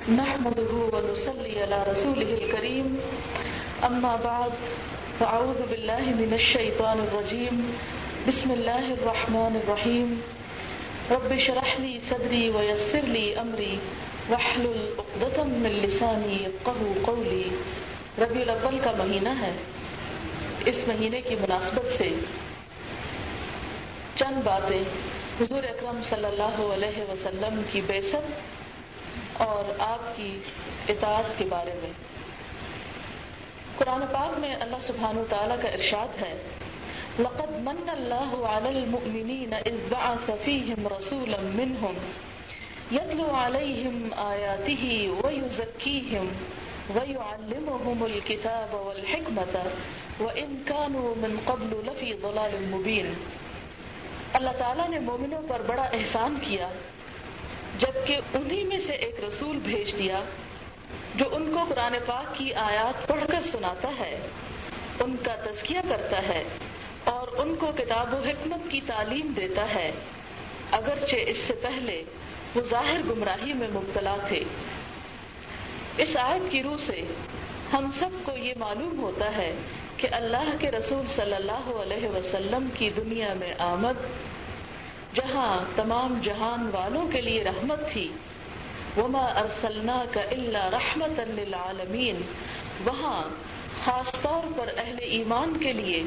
نحمده ونصلي على رسوله الكريم اما بعد فاعوذ بالله من الشيطان الرجيم بسم الله الرحمن الرحيم رب اشرح لي صدري ويسر لي امري واحلل عقدة من لساني يفقهوا قولي. ربیع الاول کا مہینہ ہے. اس مہینے کی مناسبت سے چند باتیں حضور اکرم صلی اللہ علیہ وسلم کی بعثت اور آپ کی اطاعت کے بارے میں. قرآن پاک میں اللہ سبحانہ وتعالیٰ کا ارشاد ہے لقد من اللہ علی المؤمنین اذ بعث فیہم رسولا منہم یتلو علیہم آیاتہ ویزکیہم ویعلمہم الکتاب والحکمۃ وإن كانوا من قبل لفی ضلال مبین. اللہ تعالیٰ نے مومنوں پر بڑا احسان کیا جبکہ انہی میں سے ایک رسول بھیج دیا جو ان کو قرآن پاک کی آیات پڑھ کر سناتا ہے، ان کا تزکیہ کرتا ہے اور ان کو کتاب و حکمت کی تعلیم دیتا ہے، اگرچہ اس سے پہلے وہ ظاہر گمراہی میں مبتلا تھے. اس آیت کی روح سے ہم سب کو یہ معلوم ہوتا ہے کہ اللہ کے رسول صلی اللہ علیہ وسلم کی دنیا میں آمد جہاں تمام جہان والوں کے لیے رحمت تھی، وما ارسلناک الا رحمتا للعالمین، وہاں خاص طور پر اہل ایمان کے لیے،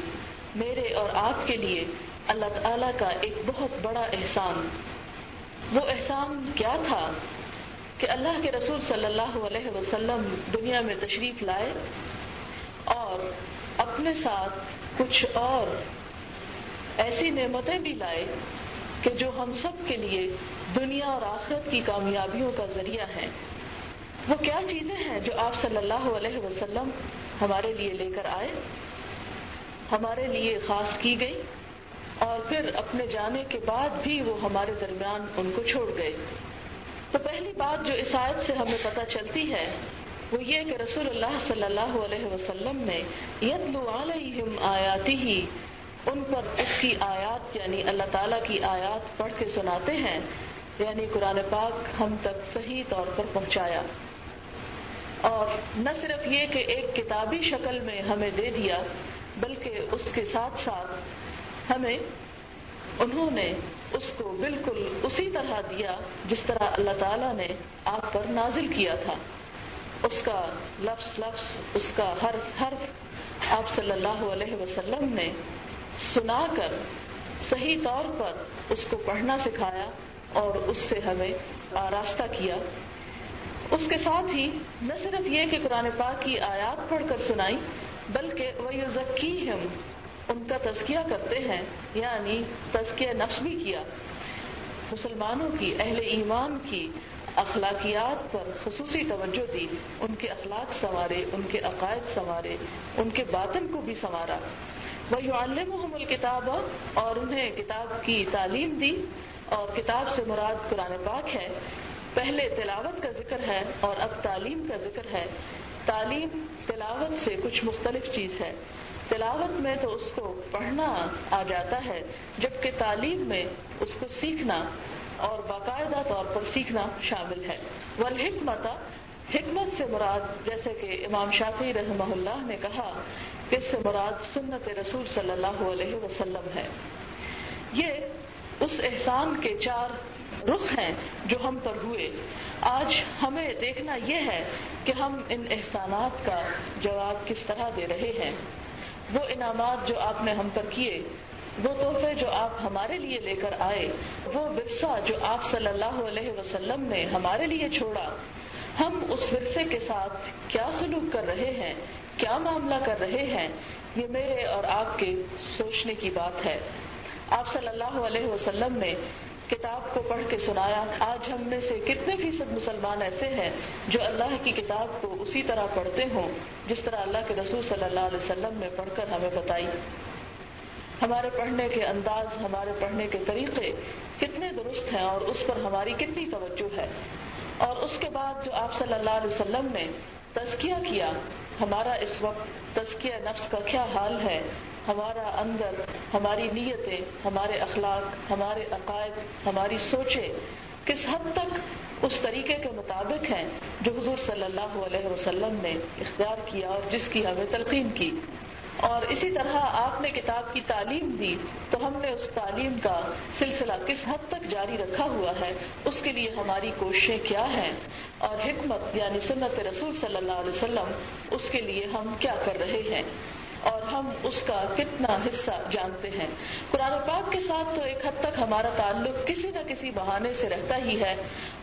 میرے اور آپ کے لیے اللہ تعالیٰ کا ایک بہت بڑا احسان. وہ احسان کیا تھا کہ اللہ کے رسول صلی اللہ علیہ وسلم دنیا میں تشریف لائے اور اپنے ساتھ کچھ اور ایسی نعمتیں بھی لائے کہ جو ہم سب کے لیے دنیا اور آخرت کی کامیابیوں کا ذریعہ ہیں. وہ کیا چیزیں ہیں جو آپ صلی اللہ علیہ وسلم ہمارے لیے لے کر آئے، ہمارے لیے خاص کی گئی اور پھر اپنے جانے کے بعد بھی وہ ہمارے درمیان ان کو چھوڑ گئے. تو پہلی بات جو اس آیت سے ہمیں پتہ چلتی ہے وہ یہ کہ رسول اللہ صلی اللہ علیہ وسلم نے یتلو علیہم آیاتہ، ان پر اس کی آیات یعنی اللہ تعالیٰ کی آیات پڑھ کے سناتے ہیں، یعنی قرآن پاک ہم تک صحیح طور پر پہنچایا. اور نہ صرف یہ کہ ایک کتابی شکل میں ہمیں دے دیا بلکہ اس کے ساتھ ساتھ ہمیں انہوں نے اس کو بالکل اسی طرح دیا جس طرح اللہ تعالیٰ نے آپ پر نازل کیا تھا. اس کا لفظ لفظ، اس کا حرف حرف آپ صلی اللہ علیہ وسلم نے سنا کر صحیح طور پر اس کو پڑھنا سکھایا اور اس سے ہمیں آراستہ کیا. اس کے ساتھ ہی نہ صرف یہ کہ قرآن پاک کی آیات پڑھ کر سنائی بلکہ وَيُزَكِّيهِمْ، ان کا تزکیہ کرتے ہیں، یعنی تزکیہ نفس بھی کیا. مسلمانوں کی، اہل ایمان کی اخلاقیات پر خصوصی توجہ دی، ان کے اخلاق سنوارے، ان کے عقائد سنوارے، ان کے باطن کو بھی سنوارا. وَيُعَلِّمُهُمُ الْكِتَابَ، اور انہیں کتاب کی تعلیم دی، اور کتاب سے مراد قرآن پاک ہے. پہلے تلاوت کا ذکر ہے اور اب تعلیم کا ذکر ہے. تعلیم تلاوت سے کچھ مختلف چیز ہے. تلاوت میں تو اس کو پڑھنا آ جاتا ہے، جبکہ تعلیم میں اس کو سیکھنا اور باقاعدہ طور پر سیکھنا شامل ہے. والحکمت، حکمت سے مراد جیسے کہ امام شافعی رحمہ اللہ نے کہا کہ اس سے مراد سنت رسول صلی اللہ علیہ وسلم ہے. یہ اس احسان کے 4 رخ ہیں جو ہم پر ہوئے. آج ہمیں دیکھنا یہ ہے کہ ہم ان احسانات کا جواب کس طرح دے رہے ہیں. وہ انعامات جو آپ نے ہم پر کیے، وہ تحفے جو آپ ہمارے لیے لے کر آئے، وہ ورثہ جو آپ صلی اللہ علیہ وسلم نے ہمارے لیے چھوڑا، ہم اس ورثے کے ساتھ کیا سلوک کر رہے ہیں، کیا معاملہ کر رہے ہیں، یہ میرے اور آپ کے سوچنے کی بات ہے. آپ صلی اللہ علیہ وسلم نے کتاب کو پڑھ کے سنایا. آج ہم میں سے کتنے فیصد مسلمان ایسے ہیں جو اللہ کی کتاب کو اسی طرح پڑھتے ہوں جس طرح اللہ کے رسول صلی اللہ علیہ وسلم نے پڑھ کر ہمیں بتائی. ہمارے پڑھنے کے انداز، ہمارے پڑھنے کے طریقے کتنے درست ہیں اور اس پر ہماری کتنی توجہ ہے. اور اس کے بعد جو آپ صلی اللہ علیہ وسلم نے تزکیہ کیا، ہمارا اس وقت تزکیہ نفس کا کیا حال ہے، ہمارا اندر، ہماری نیتیں، ہمارے اخلاق، ہمارے عقائد، ہماری سوچیں کس حد تک اس طریقے کے مطابق ہیں جو حضور صلی اللہ علیہ وسلم نے اختیار کیا اور جس کی ہمیں تلقین کی. اور اسی طرح آپ نے کتاب کی تعلیم دی تو ہم نے اس تعلیم کا سلسلہ کس حد تک جاری رکھا ہوا ہے، اس کے لیے ہماری کوششیں کیا ہیں، اور حکمت یعنی سنت رسول صلی اللہ علیہ وسلم اس کے لیے ہم کیا کر رہے ہیں اور ہم اس کا کتنا حصہ جانتے ہیں. قرآن پاک کے ساتھ تو ایک حد تک ہمارا تعلق کسی نہ کسی بہانے سے رہتا ہی ہے،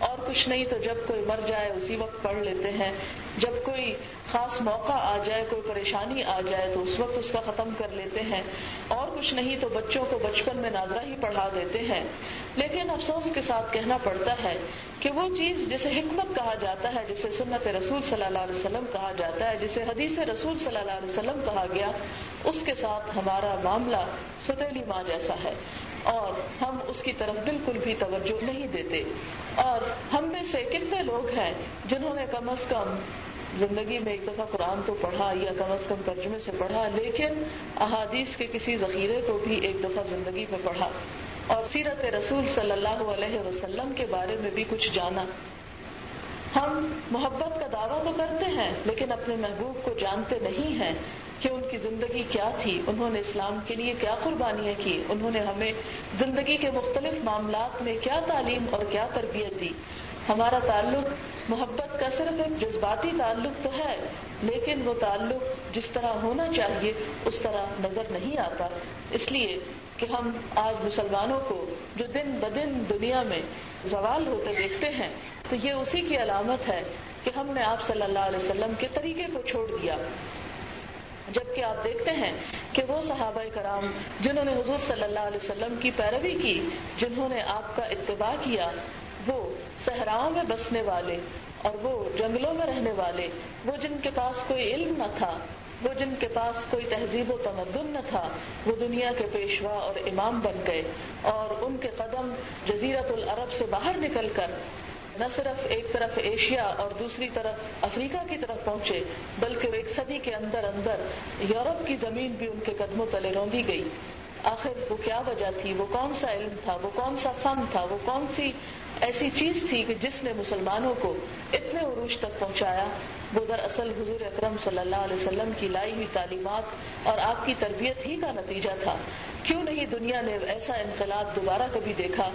اور کچھ نہیں تو جب کوئی مر جائے اسی وقت پڑھ لیتے ہیں، جب کوئی خاص موقع آ جائے، کوئی پریشانی آ جائے تو اس وقت اس کا ختم کر لیتے ہیں، اور کچھ نہیں تو بچوں کو بچپن میں ناظرہ ہی پڑھا دیتے ہیں. لیکن افسوس کے ساتھ کہنا پڑتا ہے کہ وہ چیز جسے حکمت کہا جاتا ہے، جسے سنت رسول صلی اللہ علیہ وسلم کہا جاتا ہے، جسے حدیث رسول صلی اللہ علیہ وسلم کہا گیا، اس کے ساتھ ہمارا معاملہ ستیلی ماں جیسا ہے، اور ہم اس کی طرف بالکل بھی توجہ نہیں دیتے. اور ہم میں سے کتنے لوگ ہیں جنہوں نے کم از کم زندگی میں ایک دفعہ قرآن تو پڑھا یا کم از کم ترجمے سے پڑھا، لیکن احادیث کے کسی ذخیرے کو بھی ایک دفعہ زندگی میں پڑھا اور سیرت رسول صلی اللہ علیہ وسلم کے بارے میں بھی کچھ جانا. ہم محبت کا دعویٰ تو کرتے ہیں لیکن اپنے محبوب کو جانتے نہیں ہیں کہ ان کی زندگی کیا تھی، انہوں نے اسلام کے لیے کیا قربانیاں کی، انہوں نے ہمیں زندگی کے مختلف معاملات میں کیا تعلیم اور کیا تربیت دی. ہمارا تعلق محبت کا صرف ایک جذباتی تعلق تو ہے، لیکن وہ تعلق جس طرح ہونا چاہیے اس طرح نظر نہیں آتا، اس لیے کہ ہم آج مسلمانوں کو جو دن بدن دنیا میں زوال ہوتے دیکھتے ہیں تو یہ اسی کی علامت ہے کہ ہم نے آپ صلی اللہ علیہ وسلم کے طریقے کو چھوڑ دیا. جبکہ آپ دیکھتے ہیں کہ وہ صحابہ کرام جنہوں نے حضور صلی اللہ علیہ وسلم کی پیروی کی، جنہوں نے آپ کا اتباع کیا، وہ صحراؤں میں بسنے والے اور وہ جنگلوں میں رہنے والے، وہ جن کے پاس کوئی علم نہ تھا، وہ جن کے پاس کوئی تہذیب و تمدن نہ تھا، وہ دنیا کے پیشوا اور امام بن گئے، اور ان کے قدم جزیرۃ العرب سے باہر نکل کر نہ صرف ایک طرف ایشیا اور دوسری طرف افریقہ کی طرف پہنچے، بلکہ ایک صدی کے اندر اندر یورپ کی زمین بھی ان کے قدموں تلے روندی گئی. آخر وہ کیا وجہ تھی، وہ کون سا علم تھا، وہ کون سا فن تھا، وہ کون سی ایسی چیز تھی کہ جس نے مسلمانوں کو اتنے عروج تک پہنچایا؟ وہ دراصل حضور اکرم صلی اللہ علیہ وسلم کی لائی ہوئی تعلیمات اور آپ کی تربیت ہی کا نتیجہ تھا. کیوں نہیں دنیا نے ایسا انقلاب دوبارہ کبھی دیکھا؟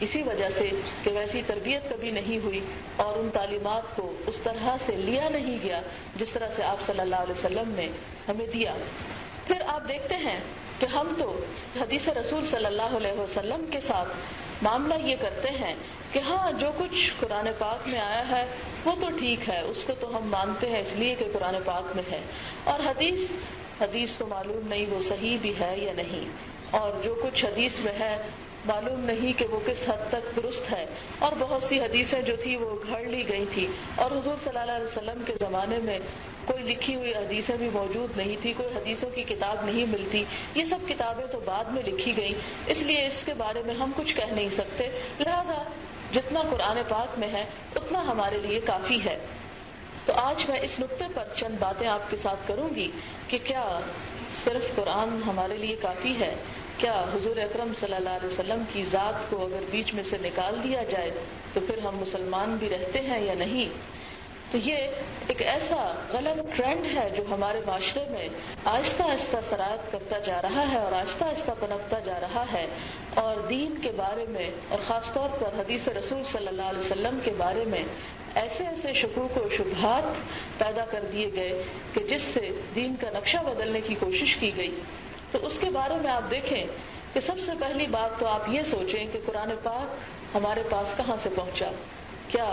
اسی وجہ سے کہ ویسی تربیت کبھی نہیں ہوئی اور ان تعلیمات کو اس طرح سے لیا نہیں گیا جس طرح سے آپ صلی اللہ علیہ وسلم نے ہمیں دیا. پھر آپ دیکھتے ہیں کہ ہم تو حدیث رسول صلی اللہ علیہ وسلم کے ساتھ معاملہ یہ کرتے ہیں کہ ہاں جو کچھ قرآن پاک میں آیا ہے وہ تو ٹھیک ہے، اس کو تو ہم مانتے ہیں اس لیے کہ قرآن پاک میں ہے، اور حدیث تو معلوم نہیں وہ صحیح بھی ہے یا نہیں، اور جو کچھ حدیث میں ہے معلوم نہیں کہ وہ کس حد تک درست ہے، اور بہت سی حدیثیں جو تھی وہ گھڑ لی گئی تھی، اور حضور صلی اللہ علیہ وسلم کے زمانے میں کوئی لکھی ہوئی حدیثیں بھی موجود نہیں تھی، کوئی حدیثوں کی کتاب نہیں ملتی، یہ سب کتابیں تو بعد میں لکھی گئیں، اس لیے اس کے بارے میں ہم کچھ کہہ نہیں سکتے، لہذا جتنا قرآن پاک میں ہے اتنا ہمارے لیے کافی ہے. تو آج میں اس نقطے پر چند باتیں آپ کے ساتھ کروں گی کہ کیا صرف قرآن ہمارے لیے کافی ہے؟ کیا حضور اکرم صلی اللہ علیہ وسلم کی ذات کو اگر بیچ میں سے نکال دیا جائے تو پھر ہم مسلمان بھی رہتے ہیں یا نہیں؟ تو یہ ایک ایسا غلط ٹرینڈ ہے جو ہمارے معاشرے میں آہستہ آہستہ سرایت کرتا جا رہا ہے اور آہستہ آہستہ پنپتا جا رہا ہے، اور دین کے بارے میں اور خاص طور پر حدیث رسول صلی اللہ علیہ وسلم کے بارے میں ایسے ایسے شکوک و شبہات پیدا کر دیے گئے کہ جس سے دین کا نقشہ بدلنے کی کوشش کی گئی. تو اس کے بارے میں آپ دیکھیں کہ سب سے پہلی بات تو آپ یہ سوچیں کہ قرآن پاک ہمارے پاس کہاں سے پہنچا؟ کیا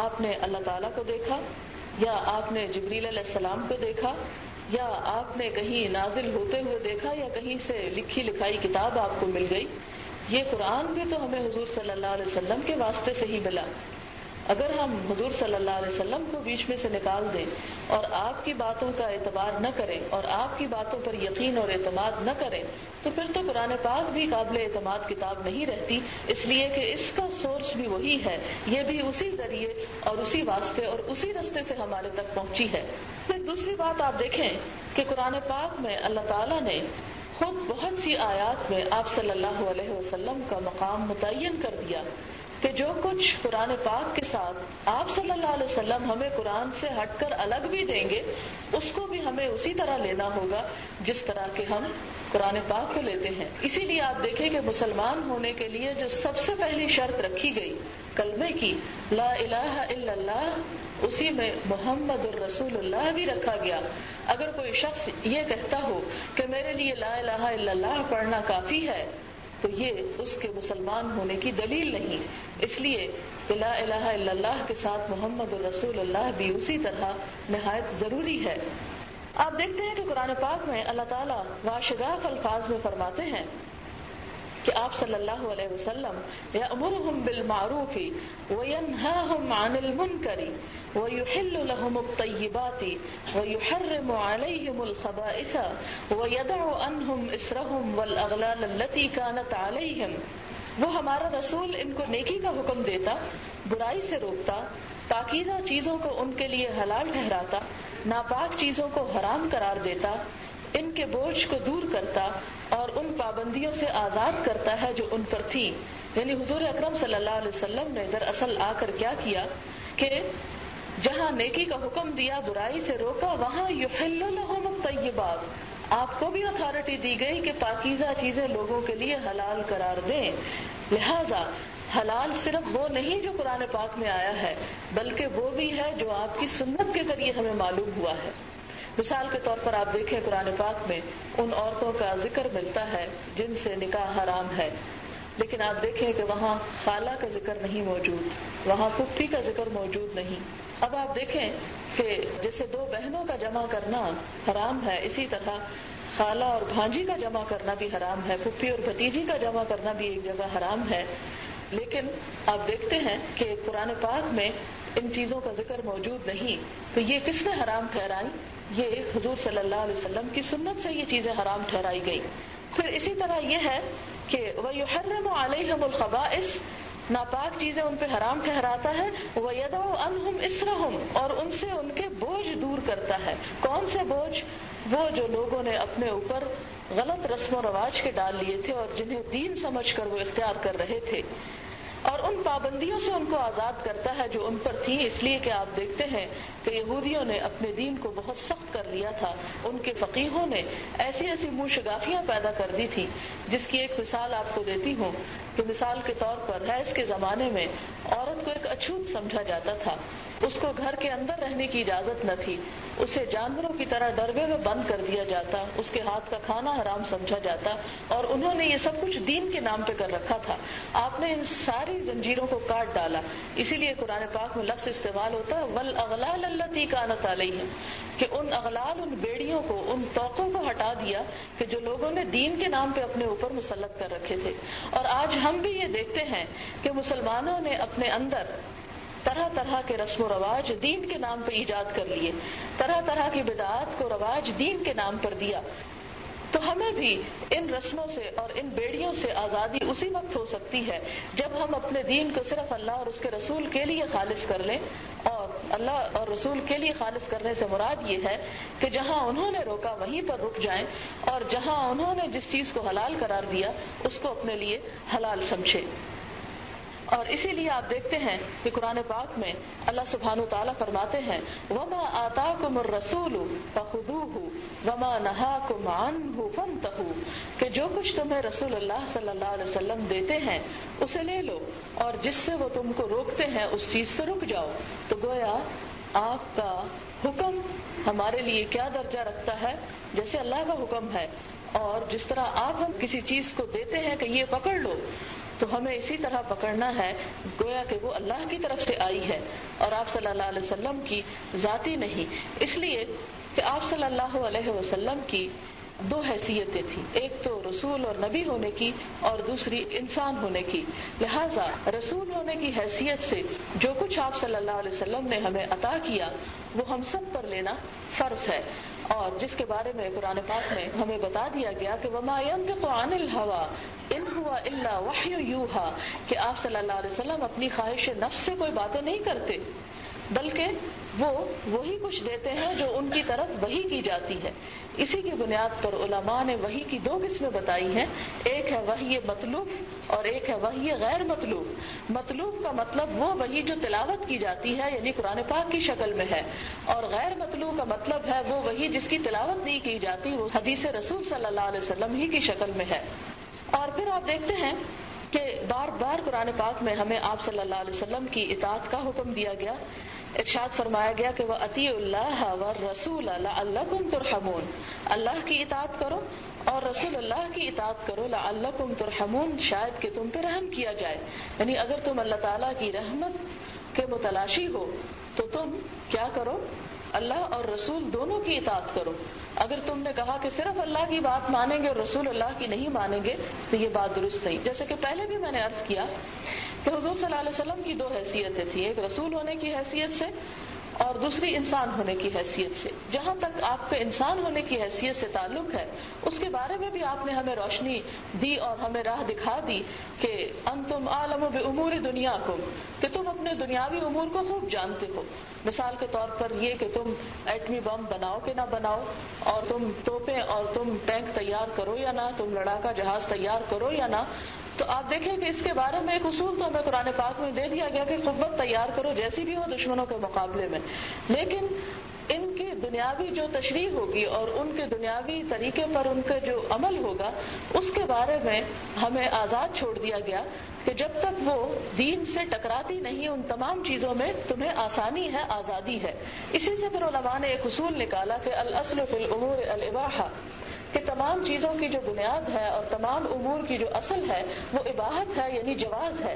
آپ نے اللہ تعالیٰ کو دیکھا، یا آپ نے جبریل علیہ السلام کو دیکھا، یا آپ نے کہیں نازل ہوتے ہوئے دیکھا، یا کہیں سے لکھی لکھائی کتاب آپ کو مل گئی؟ یہ قرآن بھی تو ہمیں حضور صلی اللہ علیہ وسلم کے واسطے سے ہی ملا. اگر ہم حضور صلی اللہ علیہ وسلم کو بیچ میں سے نکال دیں اور آپ کی باتوں کا اعتبار نہ کریں اور آپ کی باتوں پر یقین اور اعتماد نہ کریں تو پھر تو قرآن پاک بھی قابل اعتماد کتاب نہیں رہتی، اس لیے کہ اس کا سورس بھی وہی ہے، یہ بھی اسی ذریعے اور اسی واسطے اور اسی رستے سے ہمارے تک پہنچی ہے. پھر دوسری بات آپ دیکھیں کہ قرآن پاک میں اللہ تعالیٰ نے خود بہت سی آیات میں آپ صلی اللہ علیہ وسلم کا مقام متعین کر دیا کہ جو کچھ قرآن پاک کے ساتھ آپ صلی اللہ علیہ وسلم ہمیں قرآن سے ہٹ کر الگ بھی دیں گے اس کو بھی ہمیں اسی طرح لینا ہوگا جس طرح کہ ہم قرآن پاک کو لیتے ہیں. اسی لیے آپ دیکھیں کہ مسلمان ہونے کے لیے جو سب سے پہلی شرط رکھی گئی کلمے کی لا الہ الا اللہ، اسی میں محمد الرسول اللہ بھی رکھا گیا. اگر کوئی شخص یہ کہتا ہو کہ میرے لیے لا الہ الا اللہ پڑھنا کافی ہے تو یہ اس کے مسلمان ہونے کی دلیل نہیں. اس لیے کہ لا الہ الا اللہ کے ساتھ محمد الرسول اللہ بھی اسی طرح نہایت ضروری ہے. آپ دیکھتے ہیں کہ قرآن پاک میں اللہ تعالیٰ واشگاف الفاظ میں فرماتے ہیں کہ آپ صلی اللہ علیہ وسلم یأمرہم بالمعروف وینہاہم عن المنکر ویحل لہم الطیبات ویحرم علیہم الخبائث ویدع عنہم اسرہم والاغلال التي كانت علیہم. وہ ہمارا رسول ان کو نیکی کا حکم دیتا، برائی سے روکتا، پاکیزہ چیزوں کو ان کے لیے حلال ٹھہراتا، ناپاک چیزوں کو حرام قرار دیتا، ان کے بوجھ کو دور کرتا اور ان پابندیوں سے آزاد کرتا ہے جو ان پر تھی. یعنی حضور اکرم صلی اللہ علیہ وسلم نے دراصل آ کر کیا کیا کہ جہاں نیکی کا حکم دیا، برائی سے روکا، وہاں یحل لہم الطیبات، آپ کو بھی اتھارٹی دی گئی کہ پاکیزہ چیزیں لوگوں کے لیے حلال قرار دیں. لہذا حلال صرف وہ نہیں جو قرآن پاک میں آیا ہے بلکہ وہ بھی ہے جو آپ کی سنت کے ذریعے ہمیں معلوم ہوا ہے. مثال کے طور پر آپ دیکھیں قرآن پاک میں ان عورتوں کا ذکر ملتا ہے جن سے نکاح حرام ہے، لیکن آپ دیکھیں کہ وہاں خالہ کا ذکر نہیں موجود، وہاں پھپھی کا ذکر موجود نہیں. اب آپ دیکھیں کہ جیسے دو بہنوں کا جمع کرنا حرام ہے، اسی طرح خالہ اور بھانجی کا جمع کرنا بھی حرام ہے، پھپھی اور بھتیجی کا جمع کرنا بھی ایک جگہ حرام ہے. لیکن آپ دیکھتے ہیں کہ قرآن پاک میں ان چیزوں کا ذکر موجود نہیں. تو یہ کس نے حرام ٹھہرائی؟ یہ حضور صلی اللہ علیہ وسلم کی سنت سے یہ چیزیں حرام ٹھہرائی گئی. پھر اسی طرح یہ ہے کہ وَيُحَرِّمُ عَلَيْهِمُ الْخَبَائِث، ناپاک چیزیں ان پہ حرام ٹھہراتا ہے. وَيَدَعُ عَنْهُمْ إِسْرَهُمْ، اور ان سے ان کے بوجھ دور کرتا ہے. کون سے بوجھ؟ وہ جو لوگوں نے اپنے اوپر غلط رسم و رواج کے ڈال لیے تھے اور جنہیں دین سمجھ کر وہ اختیار کر رہے تھے، اور ان پابندیوں سے ان کو آزاد کرتا ہے جو ان پر تھی. اس لیے کہ آپ دیکھتے ہیں کہ یہودیوں نے اپنے دین کو بہت سخت کر لیا تھا. ان کے فقیہوں نے ایسی ایسی منہ شگافیاں پیدا کر دی تھی جس کی ایک مثال آپ کو دیتی ہوں کہ مثال کے طور پر حیض کے زمانے میں عورت کو ایک اچھوت سمجھا جاتا تھا. اس کو گھر کے اندر رہنے کی اجازت نہ تھی، اسے جانوروں کی طرح ڈربے میں بند کر دیا جاتا، اس کے ہاتھ کا کھانا حرام سمجھا جاتا، اور انہوں نے یہ سب کچھ دین کے نام پہ کر رکھا تھا. آپ نے ان ساری زنجیروں کو کاٹ ڈالا. اسی لیے قرآن پاک میں لفظ استعمال ہوتا ہے والاغلال التي كانت علیہم، کہ ان اغلال، ان بیڑیوں کو، ان توقوں کو ہٹا دیا کہ جو لوگوں نے دین کے نام پہ اپنے اوپر مسلط کر رکھے تھے. اور آج ہم بھی یہ دیکھتے ہیں کہ مسلمانوں نے اپنے اندر طرح طرح کے رسم و رواج دین کے نام پہ ایجاد کر لیے، طرح طرح کی بدعات کو رواج دین کے نام پر دیا. تو ہمیں بھی ان رسموں سے اور ان بیڑیوں سے آزادی اسی وقت ہو سکتی ہے جب ہم اپنے دین کو صرف اللہ اور اس کے رسول کے لیے خالص کر لیں. اور اللہ اور رسول کے لیے خالص کرنے سے مراد یہ ہے کہ جہاں انہوں نے روکا وہیں پر رک جائیں، اور جہاں انہوں نے جس چیز کو حلال قرار دیا اس کو اپنے لیے حلال سمجھے. اور اسی لیے آپ دیکھتے ہیں کہ قرآن پاک میں اللہ سبحانہ وتعالیٰ فرماتے ہیں وَمَا آتَاكُمُ الرَّسُولُ فَخُذُوهُ وَمَا نَهَاكُمْ عَنْهُ فَانْتَهُوا، کہ جو کچھ تمہیں رسول اللہ صلی اللہ علیہ وسلم دیتے ہیں اسے لے لو، اور جس سے وہ تم کو روکتے ہیں اس چیز سے رک جاؤ. تو گویا آپ کا حکم ہمارے لیے کیا درجہ رکھتا ہے؟ جیسے اللہ کا حکم ہے، اور جس طرح آپ ہم کسی چیز کو دیتے ہیں کہ یہ پکڑ لو، تو ہمیں اسی طرح پکڑنا ہے گویا کہ وہ اللہ کی طرف سے آئی ہے اور آپ صلی اللہ علیہ وسلم کی ذاتی نہیں. اس لیے کہ آپ صلی اللہ علیہ وسلم کی دو حیثیتیں تھیں، ایک تو رسول اور نبی ہونے کی اور دوسری انسان ہونے کی. لہٰذا رسول ہونے کی حیثیت سے جو کچھ آپ صلی اللہ علیہ وسلم نے ہمیں عطا کیا وہ ہم سب پر لینا فرض ہے، اور جس کے بارے میں قرآن پاک میں ہمیں بتا دیا گیا کہ وَمَا يَنطِقُ عَنِ الْهَوَىٰ إِنْ هُوَ إِلَّا وَحْيٌ يُوحَىٰ، کہ آپ صلی اللہ علیہ وسلم اپنی خواہش نفس سے کوئی باتیں نہیں کرتے بلکہ وہ وہی کچھ دیتے ہیں جو ان کی طرف وحی کی جاتی ہے. اسی کی بنیاد پر علماء نے وحی کی دو قسمیں بتائی ہیں. ایک ہے وحی مطلوب اور ایک ہے وحی غیر مطلوب. مطلوب کا مطلب وہ وحی جو تلاوت کی جاتی ہے یعنی قرآن پاک کی شکل میں ہے, اور غیر مطلوب کا مطلب ہے وہ وحی جس کی تلاوت نہیں کی جاتی, وہ حدیث رسول صلی اللہ علیہ وسلم ہی کی شکل میں ہے. اور پھر آپ دیکھتے ہیں کہ بار بار قرآن پاک میں ہمیں آپ صلی اللہ علیہ وسلم کی اطاعت کا حکم دیا گیا. ارشاد فرمایا گیا کہ وَأَطِیعُوا اللَّهَ وَالرَّسُولَ لَعَلَّکُمْ تُرْحَمُونَ, اللہ کی اطاعت کرو اور رسول اللہ کی اطاعت کرو, لَعَلَّکُمْ تُرْحَمُونَ, شاید کہ تم پہ رحم کیا جائے. یعنی اگر تم اللہ تعالیٰ کی رحمت کے متلاشی ہو تو تم کیا کرو, اللہ اور رسول دونوں کی اطاعت کرو. اگر تم نے کہا کہ صرف اللہ کی بات مانیں گے اور رسول اللہ کی نہیں مانیں گے تو یہ بات درست نہیں. جیسے کہ پہلے بھی میں نے عرض کیا کہ حضور صلی اللہ علیہ وسلم کی دو حیثیتیں تھیں, ایک رسول ہونے کی حیثیت سے اور دوسری انسان ہونے کی حیثیت سے. جہاں تک آپ کے انسان ہونے کی حیثیت سے تعلق ہے اس کے بارے میں بھی آپ نے ہمیں روشنی دی اور ہمیں راہ دکھا دی کہ انتم عالم بامور دنیاکم, کہ تم اپنے دنیاوی امور کو خوب جانتے ہو. مثال کے طور پر یہ کہ تم ایٹمی بم بناؤ کہ نہ بناؤ, اور تم توپیں اور تم ٹینک تیار کرو یا نہ, تم لڑاکا جہاز تیار کرو یا نہ. تو آپ دیکھیں کہ اس کے بارے میں ایک اصول تو ہمیں قرآن پاک میں دے دیا گیا کہ قوت تیار کرو جیسی بھی ہو دشمنوں کے مقابلے میں, لیکن ان کی دنیاوی جو تشریح ہوگی اور ان کے دنیاوی طریقے پر ان کا جو عمل ہوگا اس کے بارے میں ہمیں آزاد چھوڑ دیا گیا کہ جب تک وہ دین سے ٹکراتی نہیں ان تمام چیزوں میں تمہیں آسانی ہے, آزادی ہے. اسی سے پھر علماء نے ایک اصول نکالا کہ الاصل فی الامور الاباحہ, کہ تمام چیزوں کی جو بنیاد ہے اور تمام امور کی جو اصل ہے وہ اباحت ہے یعنی جواز ہے.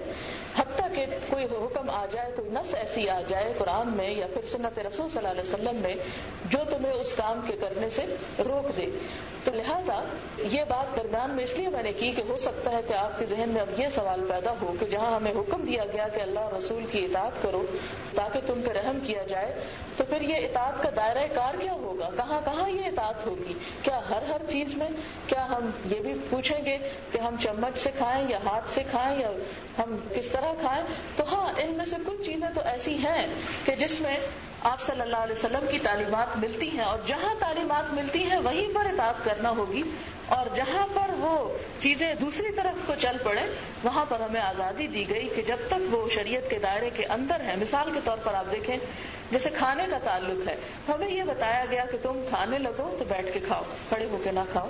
حتیٰ کہ کوئی حکم آ جائے, کوئی نص ایسی آ جائے قرآن میں یا پھر سنت رسول صلی اللہ علیہ وسلم میں جو تمہیں اس کام کے کرنے سے روک دے. تو لہٰذا یہ بات درمیان میں اس لیے میں نے کی کہ ہو سکتا ہے کہ آپ کے ذہن میں اب یہ سوال پیدا ہو کہ جہاں ہمیں حکم دیا گیا کہ اللہ اور رسول کی اطاعت کرو تاکہ تم پہ رحم کیا جائے, تو پھر یہ اطاعت کا دائرہ کار کیا ہوگا, کہاں کہاں یہ اطاعت ہوگی, کیا ہر چیز میں, کیا ہم یہ بھی پوچھیں گے کہ ہم چمچ سے کھائیں یا ہاتھ سے کھائیں یا ہم کس طرح کھائیں. تو ہاں ان میں سے کچھ چیزیں تو ایسی ہیں کہ جس میں آپ صلی اللہ علیہ وسلم کی تعلیمات ملتی ہیں, اور جہاں تعلیمات ملتی ہیں وہیں پر اطاعت کرنا ہوگی, اور جہاں پر وہ چیزیں دوسری طرف کو چل پڑے وہاں پر ہمیں آزادی دی گئی کہ جب تک وہ شریعت کے دائرے کے اندر ہے. مثال کے طور پر آپ دیکھیں جیسے کھانے کا تعلق ہے, ہمیں یہ بتایا گیا کہ تم کھانے لگو تو بیٹھ کے کھاؤ, کھڑے ہو کے نہ کھاؤ,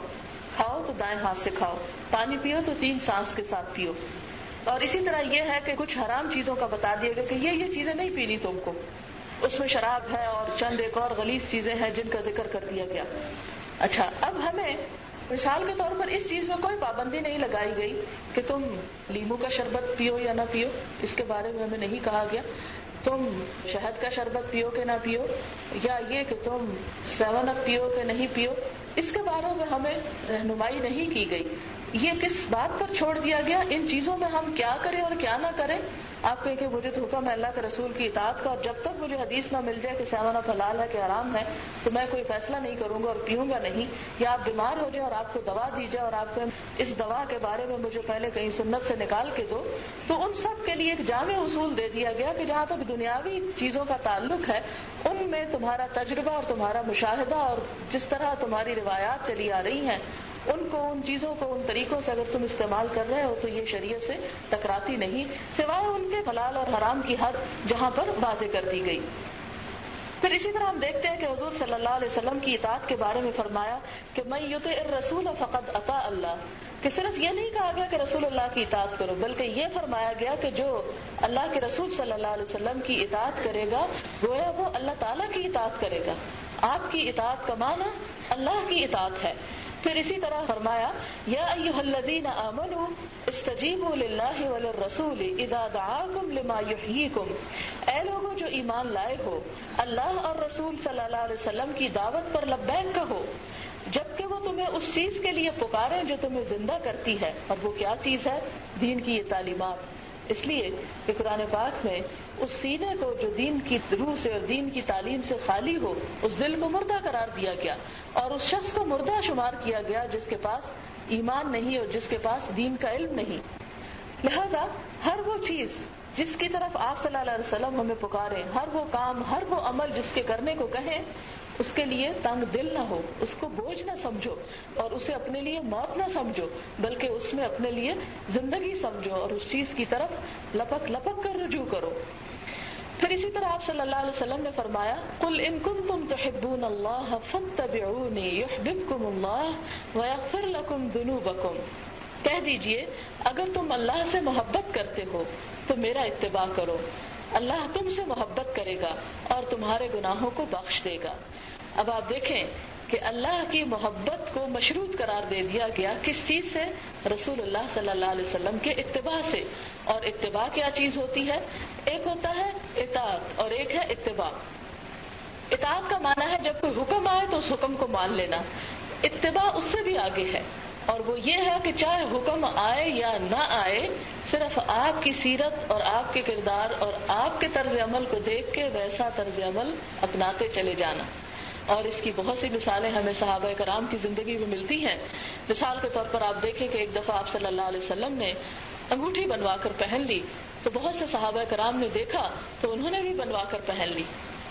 کھاؤ تو دائیں ہاتھ سے کھاؤ, پانی پیو تو 3 سانس کے ساتھ پیو. اور اسی طرح یہ ہے کہ کچھ حرام چیزوں کا بتا دیا گیا کہ یہ چیزیں نہیں پینی تم کو, اس میں شراب ہے اور چند ایک اور غلیظ چیزیں ہیں جن کا ذکر کر دیا گیا. اچھا, اب ہمیں مثال کے طور پر اس چیز میں کوئی پابندی نہیں لگائی گئی کہ تم لیمو کا شربت پیو یا نہ پیو, اس کے بارے میں ہمیں نہیں کہا گیا. تم شہد کا شربت پیو کہ نہ پیو, یا یہ کہ تم 7 اپ پیو کہ نہیں پیو, اس کے بارے میں ہمیں رہنمائی نہیں کی گئی. یہ کس بات پر چھوڑ دیا گیا, ان چیزوں میں ہم کیا کریں اور کیا نہ کریں. آپ کہیں کہ مجھے تو حکم ہے اللہ کے رسول کی اطاعت کا, اور جب تک مجھے حدیث نہ مل جائے کہ 7 اپ حلال ہے کہ حرام ہے تو میں کوئی فیصلہ نہیں کروں گا اور پیوں گا نہیں. یا آپ بیمار ہو جائے اور آپ کو دوا دی جائے اور آپ کو اس دوا کے بارے میں مجھے پہلے کہیں سنت سے نکال کے دو, تو ان سب کے لیے ایک جامع اصول دے دیا گیا کہ جہاں تک دنیاوی چیزوں کا تعلق ہے ان میں تمہارا تجربہ اور تمہارا مشاہدہ اور جس طرح تمہاری روایات چلی آ رہی ہیں ان کو, ان چیزوں کو, ان طریقوں سے اگر تم استعمال کر رہے ہو تو یہ شریعت سے ٹکراتی نہیں, سوائے ان کے حلال اور حرام کی حد جہاں پر واضح کر دی گئی. پھر اسی طرح ہم دیکھتے ہیں کہ حضور صلی اللہ علیہ وسلم کی اطاعت کے بارے میں فرمایا کہ من یطع الرسول فقد اطاع اللہ, کہ صرف یہ نہیں کہا گیا کہ رسول اللہ کی اطاعت کرو, بلکہ یہ فرمایا گیا کہ جو اللہ کے رسول صلی اللہ علیہ وسلم کی اطاعت کرے گا گویا وہ اللہ تعالیٰ کی اطاعت کرے گا. آپ کی اطاعت کا معنی اللہ کی اطاعت ہے. پھر اسی طرح فرمایا یا ایھا الذین آمنوا استجیبوا للہ وللرسول اذا دعاکم لما یحییکم, اے لوگوں جو ایمان لائے ہو اللہ اور رسول صلی اللہ علیہ وسلم کی دعوت پر لبیک کہو جبکہ وہ تمہیں اس چیز کے لیے پکاریں جو تمہیں زندہ کرتی ہے. اور وہ کیا چیز ہے؟ دین کی یہ تعلیمات. اس لیے کہ قرآن پاک میں اس سینے کو جو دین کی روح سے اور دین کی تعلیم سے خالی ہو اس دل کو مردہ قرار دیا گیا, اور اس شخص کو مردہ شمار کیا گیا جس کے پاس ایمان نہیں اور جس کے پاس دین کا علم نہیں. لہذا ہر وہ چیز جس کی طرف آپ صلی اللہ علیہ وسلم ہمیں پکارے، ہر وہ کام، ہر وہ عمل جس کے کرنے کو کہیں، اس کے لیے تنگ دل نہ ہو، اس کو بوجھ نہ سمجھو، اور اسے اپنے لیے موت نہ سمجھو، بلکہ اس میں اپنے لیے زندگی سمجھو، اور اس چیز کی طرف لپک لپک کر رجوع کرو۔ پھر اسی طرح آپ صلی اللہ علیہ وسلم نے فرمایا، قل ان کنتم تحبون اللہ فاتبعونی یحببکم اللہ ویغفر لکم ذنوبکم، کہہ دیجئے اگر تم اللہ سے محبت کرتے ہو تو میرا اتباع کرو، اللہ تم سے محبت کرے گا اور تمہارے گناہوں کو بخش دے گا۔ اب آپ دیکھیں کہ اللہ کی محبت کو مشروط قرار دے دیا گیا کس چیز سے؟ رسول اللہ صلی اللہ علیہ وسلم کے اتباع سے۔ اور اتباع کیا چیز ہوتی ہے؟ ایک ہوتا ہے اطاعت اور ایک ہے اتباع۔ اطاعت کا معنی ہے جب کوئی حکم آئے تو اس حکم کو مان لینا، اتباع اس سے بھی آگے ہے، اور وہ یہ ہے کہ چاہے حکم آئے یا نہ آئے، صرف آپ کی سیرت اور آپ کے کردار اور آپ کے طرز عمل کو دیکھ کے ویسا طرز عمل اپناتے چلے جانا۔ اور اس کی بہت سی مثالیں ہمیں صحابہ کرام کی زندگی میں ملتی ہیں۔ مثال کے طور پر آپ دیکھیں کہ ایک دفعہ آپ صلی اللہ علیہ وسلم نے انگوٹھی بنوا کر پہن لی، تو بہت سے صحابہ کرام نے دیکھا تو انہوں نے بھی بنوا کر پہن لی۔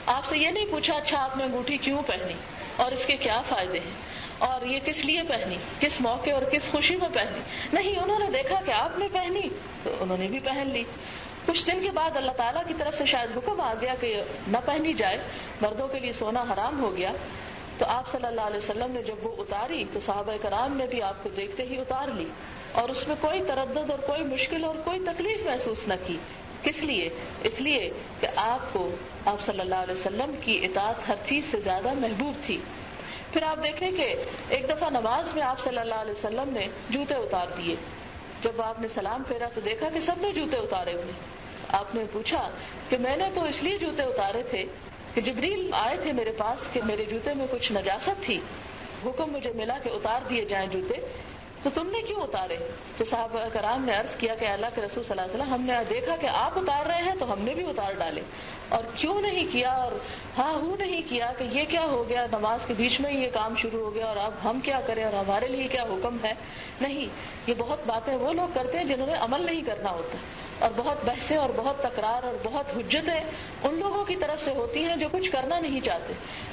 آپ سے یہ نہیں پوچھا اچھا آپ نے انگوٹھی کیوں پہنی اور اس کے کیا فائدے ہیں اور یہ کس لیے پہنی، کس موقع اور کس خوشی میں پہنی، نہیں، انہوں نے دیکھا کہ آپ نے پہنی تو انہوں نے بھی پہن لی۔ کچھ دن کے بعد اللہ تعالیٰ کی طرف سے شاید حکم آ گیا کہ نہ پہنی جائے، مردوں کے لیے سونا حرام ہو گیا، تو آپ صلی اللہ علیہ وسلم نے جب وہ اتاری تو صحابہ کرام نے بھی آپ کو دیکھتے ہی اتار لی، اور اس میں کوئی تردد اور کوئی مشکل اور کوئی تکلیف محسوس نہ کی۔ کس لیے؟ اس لیے کہ آپ کو آپ صلی اللہ علیہ وسلم کی اطاعت ہر چیز سے زیادہ محبوب تھی۔ پھر آپ دیکھیں کہ ایک دفعہ نماز میں آپ صلی اللہ علیہ وسلم نے جوتے اتار دیے۔ جب آپ نے سلام پھیرا تو دیکھا کہ سب نے جوتے اتارے ہوئے۔ آپ نے پوچھا کہ میں نے تو اس لیے جوتے اتارے تھے کہ جبریل آئے تھے میرے پاس کہ میرے جوتے میں کچھ نجاست تھی، حکم مجھے ملا کہ اتار دیے جائیں جوتے، تو تم نے کیوں اتارے؟ تو صحابہ کرام نے عرض کیا کہ اللہ کے رسول صلی اللہ علیہ وسلم، ہم نے دیکھا کہ آپ اتار رہے ہیں تو ہم نے بھی اتار ڈالے، اور کیوں نہیں کیا اور ہاں ہوں نہیں کیا کہ یہ کیا ہو گیا، نماز کے بیچ میں یہ کام شروع ہو گیا اور اب ہم کیا کریں اور ہمارے لیے کیا حکم ہے؟ نہیں، یہ بہت باتیں وہ لوگ کرتے ہیں جنہوں نے عمل نہیں کرنا ہوتا، اور بہت بحثیں اور بہت تکرار اور بہت حجتیں ان لوگوں کی طرف سے ہوتی ہیں جو کچھ کرنا نہیں چاہتے،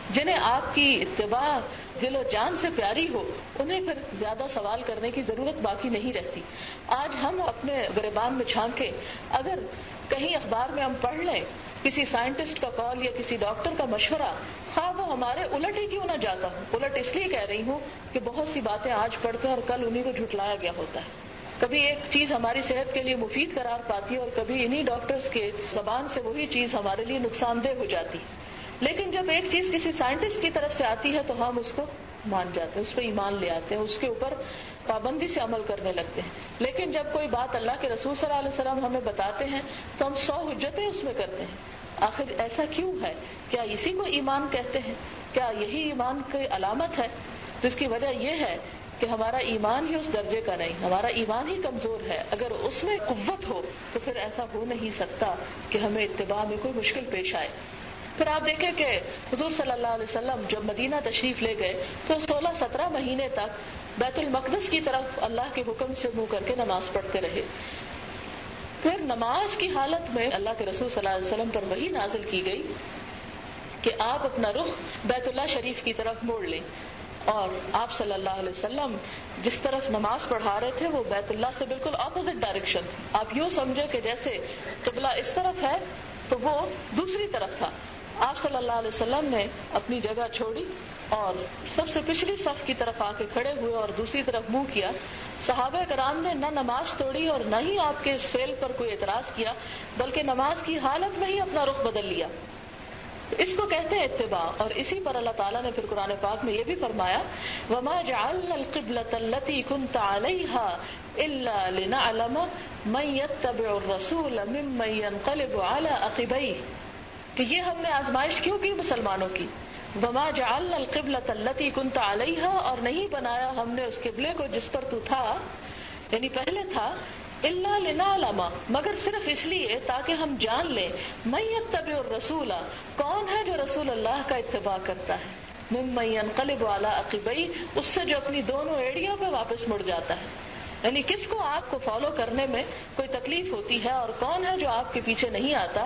جنہیں آپ کی اتباع دل و جان سے پیاری ہو، انہیں پھر زیادہ سوال کرنے کی ضرورت باقی نہیں رہتی۔ آج ہم اپنے گریبان میں جھانکیں، اگر کہیں اخبار میں ہم پڑھ لیں کسی سائنٹسٹ کا کال یا کسی ڈاکٹر کا مشورہ، خواہ وہ ہمارے الٹ ہی کیوں نہ جاتا ہو، الٹ اس لیے کہہ رہی ہوں کہ بہت سی باتیں آج پڑھتے ہیں اور کل انہیں کو جھٹلایا گیا ہوتا ہے۔ کبھی ایک چیز ہماری صحت کے لیے مفید قرار پاتی ہے اور کبھی انہی ڈاکٹرز کے زبان سے وہی چیز ہمارے لیے نقصان دہ ہو جاتی ہے۔ لیکن جب ایک چیز کسی سائنٹسٹ کی طرف سے آتی ہے تو ہم اس کو مان جاتے ہیں، اس پہ ایمان لے آتے ہیں، اس کے اوپر پابندی سے عمل کرنے لگتے ہیں۔ لیکن جب کوئی بات اللہ کے رسول صلی اللہ علیہ وسلم ہمیں بتاتے ہیں تو ہم 100 حجتیں اس میں کرتے ہیں۔ آخر ایسا کیوں ہے؟ کیا اسی کو ایمان کہتے ہیں؟ کیا یہی ایمان کی علامت ہے؟ تو اس کی وجہ یہ ہے کہ ہمارا ایمان ہی اس درجے کا نہیں، ہمارا ایمان ہی کمزور ہے۔ اگر اس میں قوت ہو تو پھر ایسا ہو نہیں سکتا کہ ہمیں اتباع میں کوئی مشکل پیش آئے۔ پھر آپ دیکھیں کہ حضور صلی اللہ علیہ وسلم جب مدینہ تشریف لے گئے تو 16-17 مہینے تک بیت المقدس کی طرف اللہ کے حکم سے منہ کر کے نماز پڑھتے رہے۔ پھر نماز کی حالت میں اللہ کے رسول صلی اللہ علیہ وسلم پر وحی نازل کی گئی کہ آپ اپنا رخ بیت اللہ شریف کی طرف موڑ لیں، اور آپ صلی اللہ علیہ وسلم جس طرف نماز پڑھا رہے تھے وہ بیت اللہ سے بالکل اپوزٹ ڈائریکشن تھی۔ آپ یوں سمجھے کہ جیسے قبلہ اس طرف ہے تو وہ دوسری طرف تھا۔ آپ صلی اللہ علیہ وسلم نے اپنی جگہ چھوڑی اور سب سے پچھلی صف کی طرف آ کے کھڑے ہوئے اور دوسری طرف منہ کیا۔ صحابہ کرام نے نہ نماز توڑی اور نہ ہی آپ کے اس فعل پر کوئی اعتراض کیا، بلکہ نماز کی حالت میں ہی اپنا رخ بدل لیا۔ اس کو کہتے ہیں اتباع، اور اسی پر اللہ تعالیٰ نے پھر قرآن پاک میں یہ بھی فرمایا وَمَا جَعَلْنَا الْقِبْلَةَ الَّتِي كُنْتَ عَلَيْهَا إِلَّا لِنَعْلَمَ مَن يَتَّبِعُ الرَّسُولَ مِمَّن يَنقَلِبُ عَلَىٰ عَقِبَيْهِ، کہ یہ ہم نے آزمائش کیوں کی مسلمانوں کی۔ وَمَا جَعَلْنَا الْقِبْلَةَ الَّتِي كُنْتَ عَلَيْهَا، اور نہیں بنایا ہم نے اس قبلے کو جس پر تو تھا، یعنی پہلے تھا، الا لنعلم، مگر صرف اس لیے تاکہ ہم جان لیں، من یتبع الرسول، کون ہے جو رسول اللہ کا اتباع کرتا ہے، ممن ينقلب على عقبیہ، اس سے جو اپنی دونوں ایڑیوں پہ واپس مڑ جاتا ہے۔ یعنی کس کو آپ کو فالو کرنے میں کوئی تکلیف ہوتی ہے اور کون ہے جو آپ کے پیچھے نہیں آتا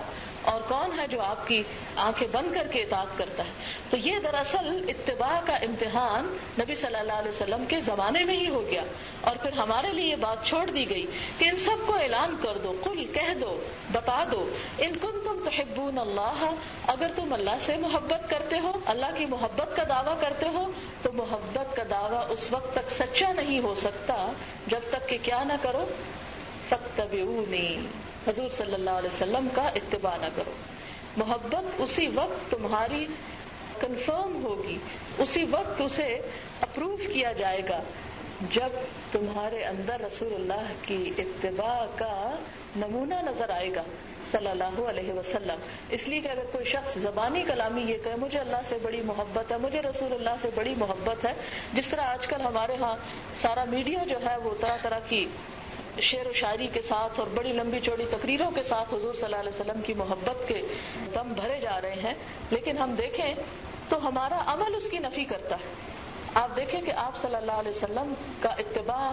اور کون ہے جو آپ کی آنکھیں بند کر کے اطاعت کرتا ہے. تو یہ دراصل اتباع کا امتحان نبی صلی اللہ علیہ وسلم کے زمانے میں ہی ہو گیا. اور پھر ہمارے لیے یہ بات چھوڑ دی گئی کہ ان سب کو اعلان کر دو، قل کہہ دو، بتا دو، ان کنتم تحبون اللہ، اگر تم اللہ سے محبت کرتے ہو، اللہ کی محبت کا دعویٰ کرتے ہو، تو محبت کا دعویٰ اس وقت تک سچا نہیں ہو سکتا جب تک کہ کیا نہ کرو، فاتبعونی، حضور صلی اللہ علیہ وسلم کا اتباع نہ کرو. محبت اسی وقت تمہاری کنفرم ہوگی، اسی وقت اسے اپروو کیا جائے گا جب تمہارے اندر رسول اللہ کی اتباع کا نمونہ نظر آئے گا صلی اللہ علیہ وسلم. اس لیے کہ اگر کوئی شخص زبانی کلامی یہ کہے مجھے اللہ سے بڑی محبت ہے، مجھے رسول اللہ سے بڑی محبت ہے، جس طرح آج کل ہمارے ہاں سارا میڈیا جو ہے وہ طرح طرح کی شعر و شاعری کے ساتھ اور بڑی لمبی چوڑی تقریروں کے ساتھ حضور صلی اللہ علیہ وسلم کی محبت کے دم بھرے جا رہے ہیں، لیکن ہم دیکھیں تو ہمارا عمل اس کی نفی کرتا ہے. آپ دیکھیں کہ آپ صلی اللہ علیہ وسلم کا اتباع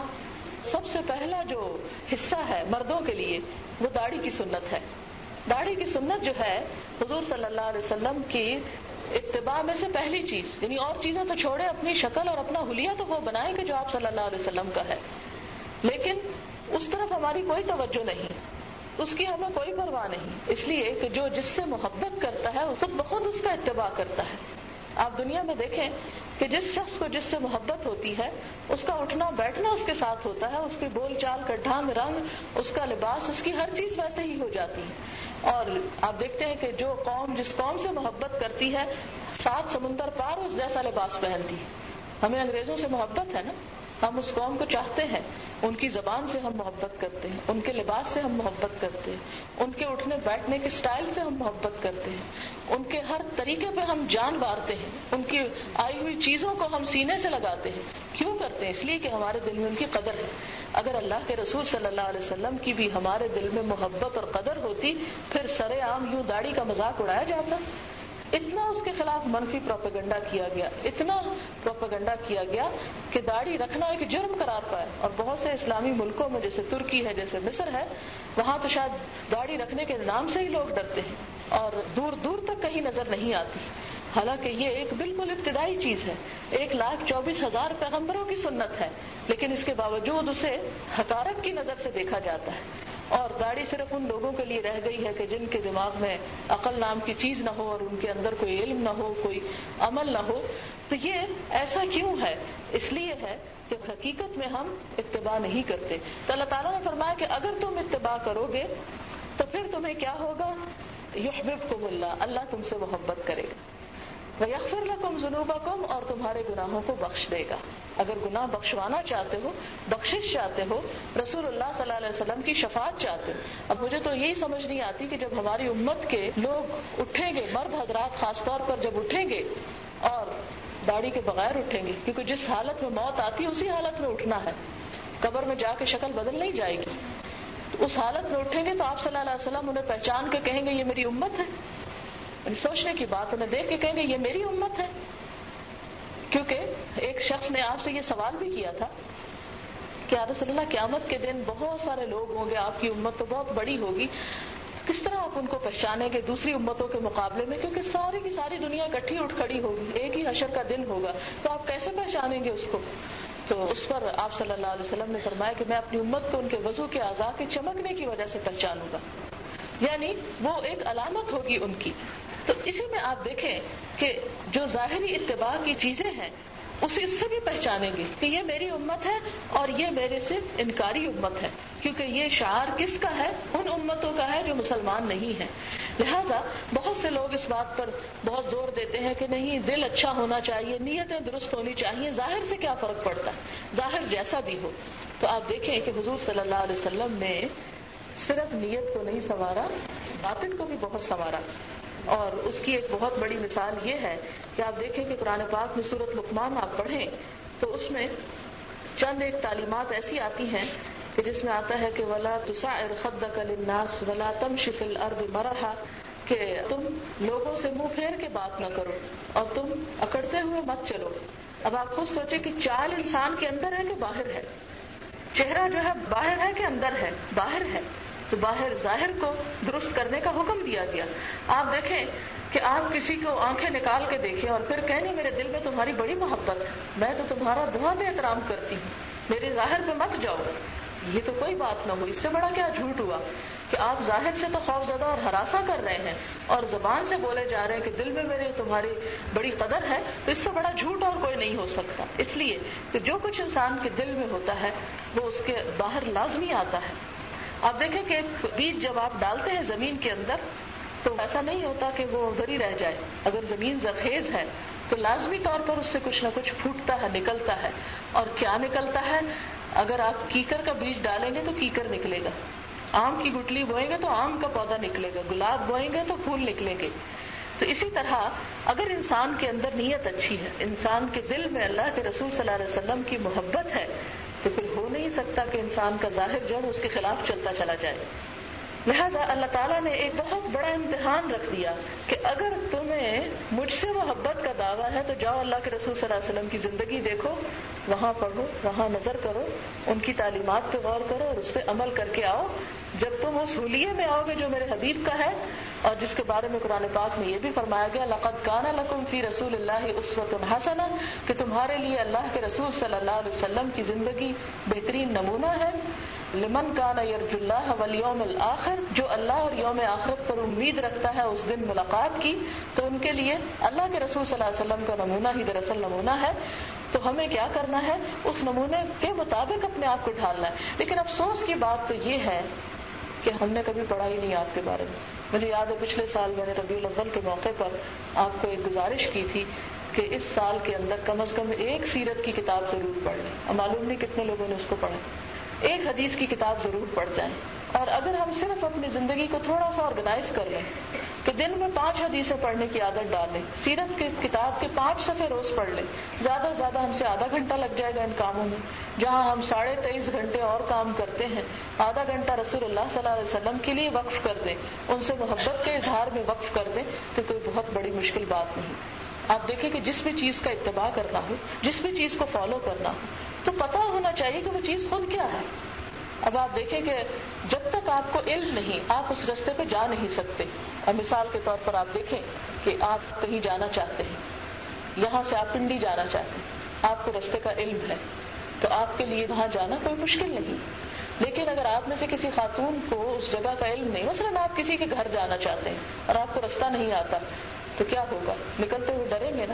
سب سے پہلا جو حصہ ہے مردوں کے لیے وہ داڑھی کی سنت ہے. داڑھی کی سنت جو ہے حضور صلی اللہ علیہ وسلم کی اتباع میں سے پہلی چیز، یعنی اور چیزیں تو چھوڑے، اپنی شکل اور اپنا حلیہ تو وہ بنائیں کہ جو آپ صلی اللہ علیہ وسلم کا ہے، لیکن اس طرف ہماری کوئی توجہ نہیں، اس کی ہمیں کوئی پرواہ نہیں، اس لیے کہ جو جس سے محبت کرتا ہے خود بخود اس کا اتباع کرتا ہے. آپ دنیا میں دیکھیں کہ جس شخص کو جس سے محبت ہوتی ہے اس کا اٹھنا بیٹھنا اس کے ساتھ ہوتا ہے، اس کے بول چال کا ڈھنگ رنگ، اس کا لباس، اس کی ہر چیز ویسے ہی ہو جاتی ہے. اور آپ دیکھتے ہیں کہ جو قوم جس قوم سے محبت کرتی ہے 7 سمندر پار اس جیسا لباس پہنتی ہے. ہمیں انگریزوں سے محبت ہے نا، ہم اس قوم کو چاہتے ہیں، ان کی زبان سے ہم محبت کرتے ہیں، ان کے لباس سے ہم محبت کرتے ہیں، ان کے اٹھنے بیٹھنے کے سٹائل سے ہم محبت کرتے ہیں، ان کے ہر طریقے پہ ہم جان وارتے ہیں، ان کی آئی ہوئی چیزوں کو ہم سینے سے لگاتے ہیں. کیوں کرتے ہیں؟ اس لیے کہ ہمارے دل میں ان کی قدر ہے. اگر اللہ کے رسول صلی اللہ علیہ وسلم کی بھی ہمارے دل میں محبت اور قدر ہوتی پھر سرے عام یوں داڑھی کا مذاق اڑایا جاتا. اتنا اس کے خلاف منفی پروپیگنڈا کیا گیا، اتنا پروپیگنڈا کیا گیا کہ داڑھی رکھنا ایک جرم قرار پایا. اور بہت سے اسلامی ملکوں میں جیسے ترکی ہے، جیسے مصر ہے، وہاں تو شاید داڑھی رکھنے کے نام سے ہی لوگ ڈرتے ہیں اور دور دور تک کہیں نظر نہیں آتی، حالانکہ یہ ایک بالکل ابتدائی چیز ہے. 1,24,000 پیغمبروں کی سنت ہے، لیکن اس کے باوجود اسے حقارت کی نظر سے دیکھا جاتا ہے. اور داڑھی صرف ان لوگوں کے لیے رہ گئی ہے کہ جن کے دماغ میں عقل نام کی چیز نہ ہو اور ان کے اندر کوئی علم نہ ہو، کوئی عمل نہ ہو. تو یہ ایسا کیوں ہے؟ اس لیے ہے کہ حقیقت میں ہم اتباع نہیں کرتے. تو اللہ تعالیٰ نے فرمایا کہ اگر تم اتباع کرو گے تو پھر تمہیں کیا ہوگا؟ یحببکم اللہ، اللہ تم سے محبت کرے گا. وَيَغْفِرْ لَكُمْ ذُنُوبَكُمْ، اور تمہارے گناہوں کو بخش دے گا. اگر گناہ بخشوانا چاہتے ہو، بخشش چاہتے ہو، رسول اللہ صلی اللہ علیہ وسلم کی شفاعت چاہتے ہو. اب مجھے تو یہی سمجھ نہیں آتی کہ جب ہماری امت کے لوگ اٹھیں گے، مرد حضرات خاص طور پر جب اٹھیں گے اور داڑھی کے بغیر اٹھیں گے، کیونکہ جس حالت میں موت آتی ہے اسی حالت میں اٹھنا ہے، قبر میں جا کے شکل بدل نہیں جائے گی. تو اس حالت میں اٹھیں گے تو آپ صلی اللہ علیہ وسلم انہیں پہچان کے کہیں گے یہ میری امت ہے. سوچنے کی بات، انہیں دیکھ کے کہیں گے یہ میری امت ہے. کیونکہ ایک شخص نے آپ سے یہ سوال بھی کیا تھا کہ یا رسول اللہ قیامت کے دن بہت سارے لوگ ہوں گے، آپ کی امت تو بہت بڑی ہوگی، کس طرح آپ ان کو پہچانیں گے دوسری امتوں کے مقابلے میں؟ کیونکہ ساری کی ساری دنیا اکٹھی اٹھ کھڑی ہوگی، ایک ہی حشر کا دن ہوگا، تو آپ کیسے پہچانیں گے اس کو؟ تو اس پر آپ صلی اللہ علیہ وسلم نے فرمایا کہ میں اپنی امت کو ان کے وضو کے اعضاء کے چمکنے کی وجہ سے پہچانوں گا، یعنی وہ ایک علامت ہوگی ان کی. تو اسی میں آپ دیکھیں کہ جو ظاہری اتباع کی چیزیں ہیں اسے اس سے بھی پہچانیں گے کہ یہ میری امت ہے اور یہ میرے سے انکاری امت ہے، کیونکہ یہ شعار کس کا ہے؟ ان امتوں کا ہے جو مسلمان نہیں ہیں. لہٰذا بہت سے لوگ اس بات پر بہت زور دیتے ہیں کہ نہیں، دل اچھا ہونا چاہیے، نیتیں درست ہونی چاہیے، ظاہر سے کیا فرق پڑتا ہے، ظاہر جیسا بھی ہو. تو آپ دیکھیں کہ حضور صلی اللہ علیہ وسلم نے صرف نیت کو نہیں سنوارا، باطن کو بھی بہت سنوارا. اور اس کی ایک بہت بڑی مثال یہ ہے کہ آپ دیکھیں کہ قرآن پاک میں سورۃ لقمان آپ پڑھیں تو اس میں چند ایک تعلیمات ایسی آتی ہیں کہ جس میں آتا ہے کہ وَلَا تُسَعِّرْ خَدَّكَ لِلنَّاسِ وَلَا تَمْشِ فِي الْأَرْضِ مَرَحًا، کہ تم لوگوں سے منہ پھیر کے بات نہ کرو اور تم اکڑتے ہوئے مت چلو. اب آپ خود سوچیں کہ چال انسان کے اندر ہے کہ باہر ہے؟ چہرہ جو ہے باہر ہے کہ اندر ہے؟ باہر ہے، تو باہر ظاہر کو درست کرنے کا حکم دیا گیا۔ آپ دیکھیں کہ آپ کسی کو آنکھیں نکال کے دیکھیں اور پھر کہیں میرے دل میں تمہاری بڑی محبت ہے، میں تو تمہارا بہت احترام کرتی ہوں، میرے ظاہر پہ مت جاؤ، یہ تو کوئی بات نہ ہوئی۔ اس سے بڑا کیا جھوٹ ہوا کہ آپ ظاہر سے تو خوف زدہ اور ہراساں کر رہے ہیں اور زبان سے بولے جا رہے ہیں کہ دل میں میرے تمہاری بڑی قدر ہے، تو اس سے بڑا جھوٹ اور کوئی نہیں ہو سکتا۔ اس لیے کہ جو کچھ انسان کے دل میں ہوتا ہے وہ اس کے باہر لازمی آتا ہے۔ آپ دیکھیں کہ ایک بیج جب آپ ڈالتے ہیں زمین کے اندر تو ایسا نہیں ہوتا کہ وہ ادھر ہی رہ جائے، اگر زمین زرخیز ہے تو لازمی طور پر اس سے کچھ نہ کچھ پھوٹتا ہے، نکلتا ہے۔ اور کیا نکلتا ہے؟ اگر آپ کیکر کا بیج ڈالیں گے تو کیکر نکلے گا، آم کی گٹلی بوئیں گے تو آم کا پودا نکلے گا، گلاب بوئیں گے تو پھول نکلیں گے۔ تو اسی طرح اگر انسان کے اندر نیت اچھی ہے، انسان کے دل میں اللہ کے رسول صلی اللہ علیہ وسلم کی محبت ہے، تو پھر ہو نہیں سکتا کہ انسان کا ظاہر جو ہے اس کے خلاف چلتا چلا جائے۔ لہذا اللہ تعالیٰ نے ایک بہت بڑا امتحان رکھ دیا کہ اگر تمہیں مجھ سے محبت کا دعویٰ ہے تو جاؤ اللہ کے رسول صلی اللہ علیہ وسلم کی زندگی دیکھو، وہاں پڑھو، وہاں نظر کرو، ان کی تعلیمات پہ غور کرو اور اس پہ عمل کر کے آؤ۔ جب تم اس حلیے میں آؤ گے جو میرے حبیب کا ہے اور جس کے بارے میں قرآن پاک میں یہ بھی فرمایا گیا لقد کان لکم فی رسول اللہ اسوۃ حسنہ، کہ تمہارے لیے اللہ کے رسول صلی اللہ علیہ وسلم کی زندگی بہترین نمونہ ہے۔ لمن کان یرجو اللہ والیوم الآخر، جو اللہ اور یوم آخرت پر امید رکھتا ہے اس دن ملاقات کی، تو ان کے لیے اللہ کے رسول صلی اللہ علیہ وسلم کا نمونہ ہی دراصل نمونہ ہے۔ تو ہمیں کیا کرنا ہے؟ اس نمونے کے مطابق اپنے آپ کو ڈھالنا ہے۔ لیکن افسوس کی بات تو یہ ہے کہ ہم نے کبھی پڑھا ہی نہیں آپ کے بارے میں۔ مجھے یاد ہے پچھلے سال میں نے ربیع الاول کے موقع پر آپ کو ایک گزارش کی تھی کہ اس سال کے اندر کم از کم ایک سیرت کی کتاب ضرور پڑھ لیں۔ اب معلوم نہیں کتنے لوگوں نے اس کو پڑھا۔ ایک حدیث کی کتاب ضرور پڑھ جائیں، اور اگر ہم صرف اپنی زندگی کو تھوڑا سا آرگنائز کر لیں کہ دن میں 5 حدیثیں پڑھنے کی عادت ڈالیں، سیرت کی کتاب کے 5 صفحے روز پڑھ لیں، زیادہ سے زیادہ ہم سے آدھا گھنٹہ لگ جائے گا ان کاموں میں۔ جہاں ہم 23.5 گھنٹے اور کام کرتے ہیں، آدھا گھنٹہ رسول اللہ صلی اللہ علیہ وسلم کے لیے وقف کر دیں، ان سے محبت کے اظہار میں وقف کر دیں، تو کوئی بہت بڑی مشکل بات نہیں۔ آپ دیکھیں کہ جس بھی چیز کا اتباع کرنا ہو، جس بھی چیز کو فالو کرنا ہو، تو پتہ ہونا چاہیے کہ وہ چیز خود کیا ہے۔ اب آپ دیکھیں کہ جب تک آپ کو علم نہیں آپ اس راستے پہ جا نہیں سکتے۔ اب مثال کے طور پر آپ دیکھیں کہ آپ کہیں جانا چاہتے ہیں، یہاں سے آپ پنڈی جانا چاہتے ہیں، آپ کو راستے کا علم ہے تو آپ کے لیے وہاں جانا کوئی مشکل نہیں۔ لیکن اگر آپ میں سے کسی خاتون کو اس جگہ کا علم نہیں، مثلاً آپ کسی کے گھر جانا چاہتے ہیں اور آپ کو راستہ نہیں آتا، تو کیا ہوگا؟ نکلتے ہوئے ڈریں گے نا،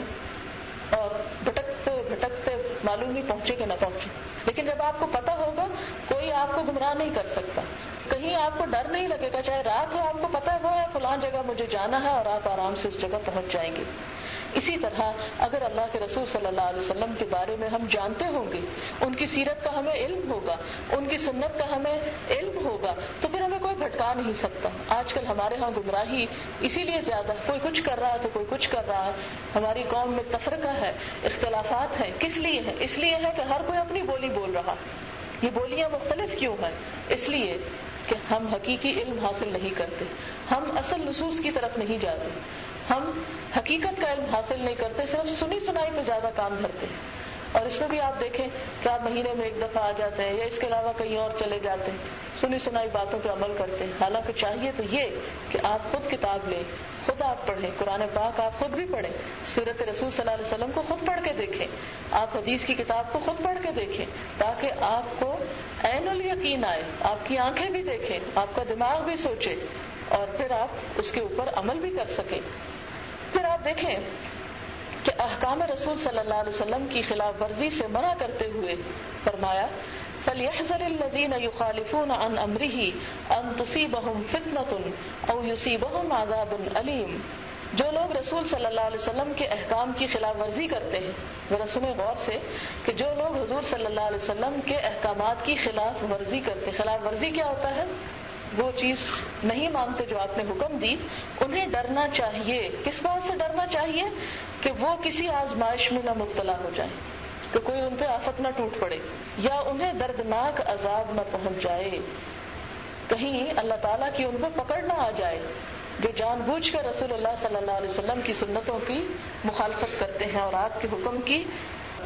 اور بھٹکتے بھٹکتے معلوم نہیں پہنچے کہ نہ پہنچے۔ لیکن جب آپ کو پتا ہوگا کوئی آپ کو گمراہ نہیں کر سکتا، کہیں آپ کو ڈر نہیں لگے گا، چاہے رات ہو آپ کو پتا ہے فلاں جگہ مجھے جانا ہے اور آپ آرام سے اس جگہ پہنچ جائیں گے۔ اسی طرح اگر اللہ کے رسول صلی اللہ علیہ وسلم کے بارے میں ہم جانتے ہوں گے، ان کی سیرت کا ہمیں علم ہوگا، ان کی سنت کا ہمیں علم ہوگا، تو پھر ہمیں کوئی بھٹکا نہیں سکتا۔ آج کل ہمارے ہاں گمراہی اسی لیے زیادہ، کوئی کچھ کر رہا ہے تو کوئی کچھ کر رہا ہے، ہماری قوم میں تفرقہ ہے، اختلافات ہیں۔ کس لیے ہے؟ اس لیے ہے کہ ہر کوئی اپنی بولی بول رہا۔ یہ بولیاں مختلف کیوں ہیں؟ اس لیے کہ ہم حقیقی علم حاصل نہیں کرتے، ہم اصل نصوص کی طرف نہیں جاتے، ہم حقیقت کا علم حاصل نہیں کرتے، صرف سنی سنائی پہ زیادہ کام دھرتے ہیں۔ اور اس میں بھی آپ دیکھیں کہ آپ مہینے میں 1 دفعہ آ جاتے ہیں یا اس کے علاوہ کہیں اور چلے جاتے ہیں، سنی سنائی باتوں پہ عمل کرتے ہیں۔ حالانکہ چاہیے تو یہ کہ آپ خود کتاب لیں، خود آپ پڑھیں، قرآن پاک آپ خود بھی پڑھیں، سیرت رسول صلی اللہ علیہ وسلم کو خود پڑھ کے دیکھیں، آپ حدیث کی کتاب کو خود پڑھ کے دیکھیں، تاکہ آپ کو عین الیقین آئے، آپ کی آنکھیں بھی دیکھیں، آپ کا دماغ بھی سوچے، اور پھر آپ اس کے اوپر عمل بھی کر سکیں۔ پھر آپ دیکھیں کہ احکام رسول صلی اللہ علیہ وسلم کی خلاف ورزی سے منع کرتے ہوئے فرمایا فَلْيَحْذَرِ الَّذِينَ يُخَالِفُونَ عَنْ أَمْرِهِ أَن تُصِيبَهُمْ فِتْنَةٌ أَوْ يُصِيبَهُمْ عَذَابٌ أَلِيمٌ۔ جو لوگ رسول صلی اللہ علیہ وسلم کے احکام کی خلاف ورزی کرتے ہیں، ذرا سنیں غور سے کہ جو لوگ حضور صلی اللہ علیہ وسلم کے احکامات کی خلاف ورزی کرتے ہیں، خلاف ورزی کیا ہوتا ہے؟ وہ چیز نہیں مانتے جو آپ نے حکم دی، انہیں ڈرنا چاہیے۔ کس بات سے ڈرنا چاہیے؟ کہ وہ کسی آزمائش میں نہ مبتلا ہو جائیں، کہ کوئی ان پہ آفت نہ ٹوٹ پڑے، یا انہیں دردناک عذاب نہ پہنچ جائے، کہیں اللہ تعالیٰ کی ان پہ پکڑ نہ آ جائے جو جان بوجھ کر رسول اللہ صلی اللہ علیہ وسلم کی سنتوں کی مخالفت کرتے ہیں اور آپ کے حکم کی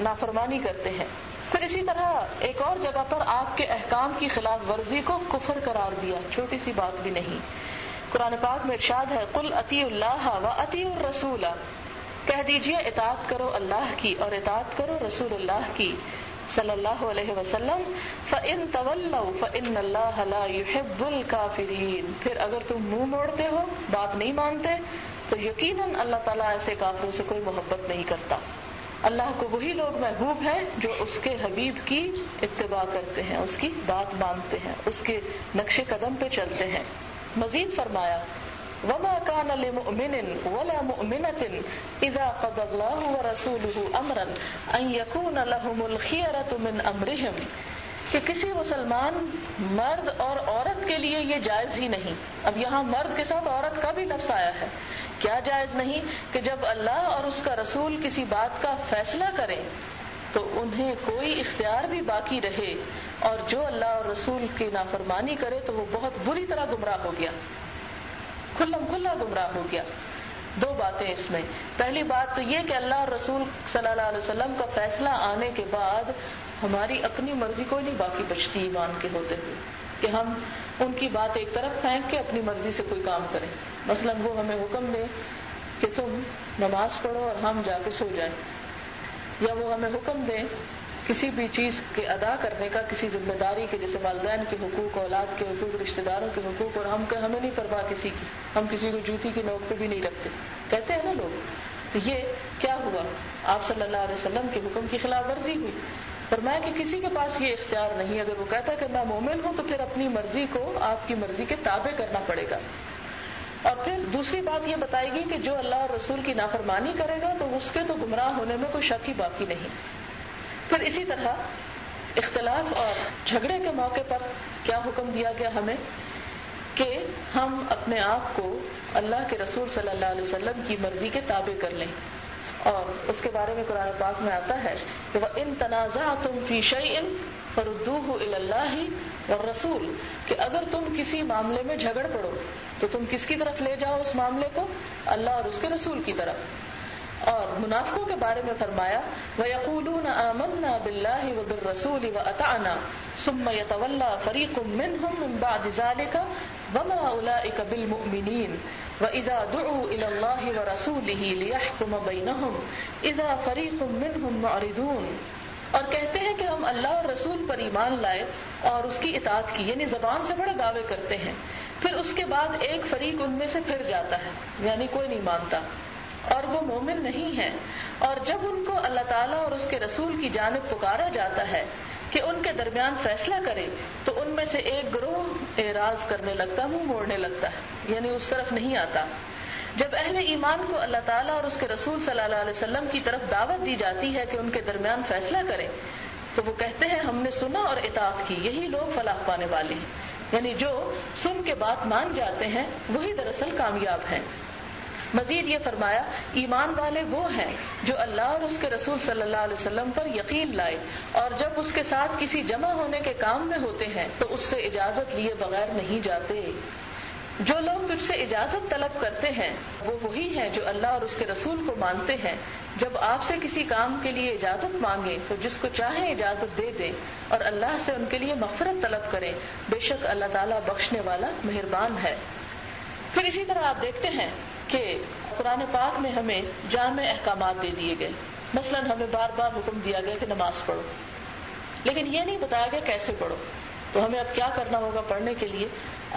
نافرمانی کرتے ہیں۔ پھر اسی طرح ایک اور جگہ پر آپ کے احکام کی خلاف ورزی کو کفر قرار دیا، چھوٹی سی بات بھی نہیں۔ قرآن پاک میں ارشاد ہے قل اطیعوا اللہ واطیعوا الرسول، کہہ دیجئے اطاعت کرو اللہ کی اور اطاعت کرو رسول اللہ کی صلی اللہ علیہ وسلم۔ فَإِن تَوَلَّوْا فَإِنَّ اللَّهَ لَا يُحِبُّ الْكَافِرِينَ، پھر اگر تم منہ موڑتے ہو، بات نہیں مانتے، تو یقیناً اللہ تعالیٰ ایسے کافروں سے کوئی محبت نہیں کرتا۔ اللہ کو وہی لوگ محبوب ہیں جو اس کے حبیب کی اتباع کرتے ہیں، اس کی بات مانتے ہیں، اس کے نقش قدم پہ چلتے ہیں۔ مزید فرمایا وَمَا كَانَ لِمُؤْمِنٍ وَلَا مُؤْمِنَةٍ إِذَا قَضَى اللَّهُ وَرَسُولُهُ أَمْرًا أَن يَكُونَ لَهُمُ الْخِيَرَةُ مِنْ أَمْرِهِمْ، کہ کسی مسلمان مرد اور عورت کے لیے یہ جائز ہی نہیں۔ اب یہاں مرد کے ساتھ عورت کا بھی لفظ آیا ہے، کیا جائز نہیں کہ جب اللہ اور اس کا رسول کسی بات کا فیصلہ کرے تو انہیں کوئی اختیار بھی باقی رہے، اور جو اللہ اور رسول کی نافرمانی کرے تو وہ بہت بری طرح گمراہ ہو گیا، کھلم کھلا گمراہ ہو گیا۔ دو باتیں اس میں، پہلی بات تو یہ کہ اللہ اور رسول صلی اللہ علیہ وسلم کا فیصلہ آنے کے بعد ہماری اپنی مرضی کوئی نہیں باقی بچتی ایمان کے ہوتے ہوئے، کہ ہم ان کی بات ایک طرف پھینک کے اپنی مرضی سے کوئی کام کریں۔ مثلا وہ ہمیں حکم دے کہ تم نماز پڑھو اور ہم جا کے سو جائیں، یا وہ ہمیں حکم دیں کسی بھی چیز کے ادا کرنے کا، کسی ذمہ داری کے، جیسے والدین کے حقوق، اولاد کے حقوق، رشتہ داروں کے حقوق، اور ہمیں نہیں پرواہ کسی کی، ہم کسی کو جوتی کی نوک پہ بھی نہیں رکھتے، کہتے ہیں نا لوگ۔ تو یہ کیا ہوا؟ آپ صلی اللہ علیہ وسلم کے حکم کی خلاف ورزی ہوئی۔ فرمایا کہ کسی کے پاس یہ اختیار نہیں، اگر وہ کہتا ہے کہ میں مومن ہوں تو پھر اپنی مرضی کو آپ کی مرضی کے تابع کرنا پڑے گا۔ اور پھر دوسری بات یہ بتائے گی کہ جو اللہ اور رسول کی نافرمانی کرے گا تو اس کے تو گمراہ ہونے میں کوئی شک ہی باقی نہیں۔ پھر اسی طرح اختلاف اور جھگڑے کے موقع پر کیا حکم دیا گیا ہمیں کہ ہم اپنے آپ کو اللہ کے رسول صلی اللہ علیہ وسلم کی مرضی کے تابع کر لیں، اور اس کے بارے میں قرآن پاک میں آتا ہے کہ وَإِن تَنَازَعْتُمْ فِي شَيْءٍ فَرُدُّوهُ إِلَى اللَّهِ وَالرَّسُولِ، کہ اگر تم کسی معاملے میں جھگڑ پڑو تو تم کس کی طرف لے جاؤ اس معاملے کو؟ اللہ اور اس کے رسول کی طرف۔ اور منافقوں کے بارے میں فرمایا وَيَقُولُونَ آمَنَّا بِاللَّهِ وَبِالرَّسُولِ وَأَطَعْنَا ثُمَّ يَتَوَلَّى فَرِيقٌ مِّنْهُم مِّن بَعْدِ ذَلِكَ وَمَا أُولَٰئِكَ بِالْمُؤْمِنِينَ وَإِذَا دُعُوا إِلَى اللَّهِ وَرَسُولِهِ لِيَحْكُمَ بَيْنَهُمْ إِذَا فَرِيقٌ مِّنْهُم مُّعْرِضُونَ، اور کہتے ہیں کہ ہم اللہ اور رسول پر ایمان لائے اور اس کی اطاعت کی، یعنی زبان سے بڑے دعوے کرتے ہیں، پھر اس کے بعد ایک فریق ان میں سے پھر جاتا ہے، یعنی کوئی نہیں مانتا اور وہ مومن نہیں ہے۔ اور جب ان کو اللہ تعالیٰ اور اس کے رسول کی جانب پکارا جاتا ہے کہ ان کے درمیان فیصلہ کرے تو ان میں سے ایک گروہ اعراض کرنے لگتا، منہ موڑنے لگتا ہے، یعنی اس طرف نہیں آتا۔ جب اہل ایمان کو اللہ تعالیٰ اور اس کے رسول صلی اللہ علیہ وسلم کی طرف دعوت دی جاتی ہے کہ ان کے درمیان فیصلہ کریں تو وہ کہتے ہیں ہم نے سنا اور اطاعت کی، یہی لوگ فلاح پانے والے ہیں، یعنی جو سن کے بات مان جاتے ہیں وہی دراصل کامیاب ہیں۔ مزید یہ فرمایا ایمان والے وہ ہیں جو اللہ اور اس کے رسول صلی اللہ علیہ وسلم پر یقین لائے اور جب اس کے ساتھ کسی جمع ہونے کے کام میں ہوتے ہیں تو اس سے اجازت لیے بغیر نہیں جاتے۔ جو لوگ تجھ سے اجازت طلب کرتے ہیں وہ وہی ہیں جو اللہ اور اس کے رسول کو مانتے ہیں، جب آپ سے کسی کام کے لیے اجازت مانگے تو جس کو چاہیں اجازت دے دیں اور اللہ سے ان کے لیے مغفرت طلب کریں، بے شک اللہ تعالیٰ بخشنے والا مہربان ہے۔ پھر اسی طرح آپ دیکھتے ہیں کہ قرآن پاک میں ہمیں جامع احکامات دے دیے گئے، مثلا ہمیں بار بار حکم دیا گیا کہ نماز پڑھو، لیکن یہ نہیں بتایا گیا کیسے پڑھو۔ تو ہمیں اب کیا کرنا ہوگا پڑھنے کے لیے؟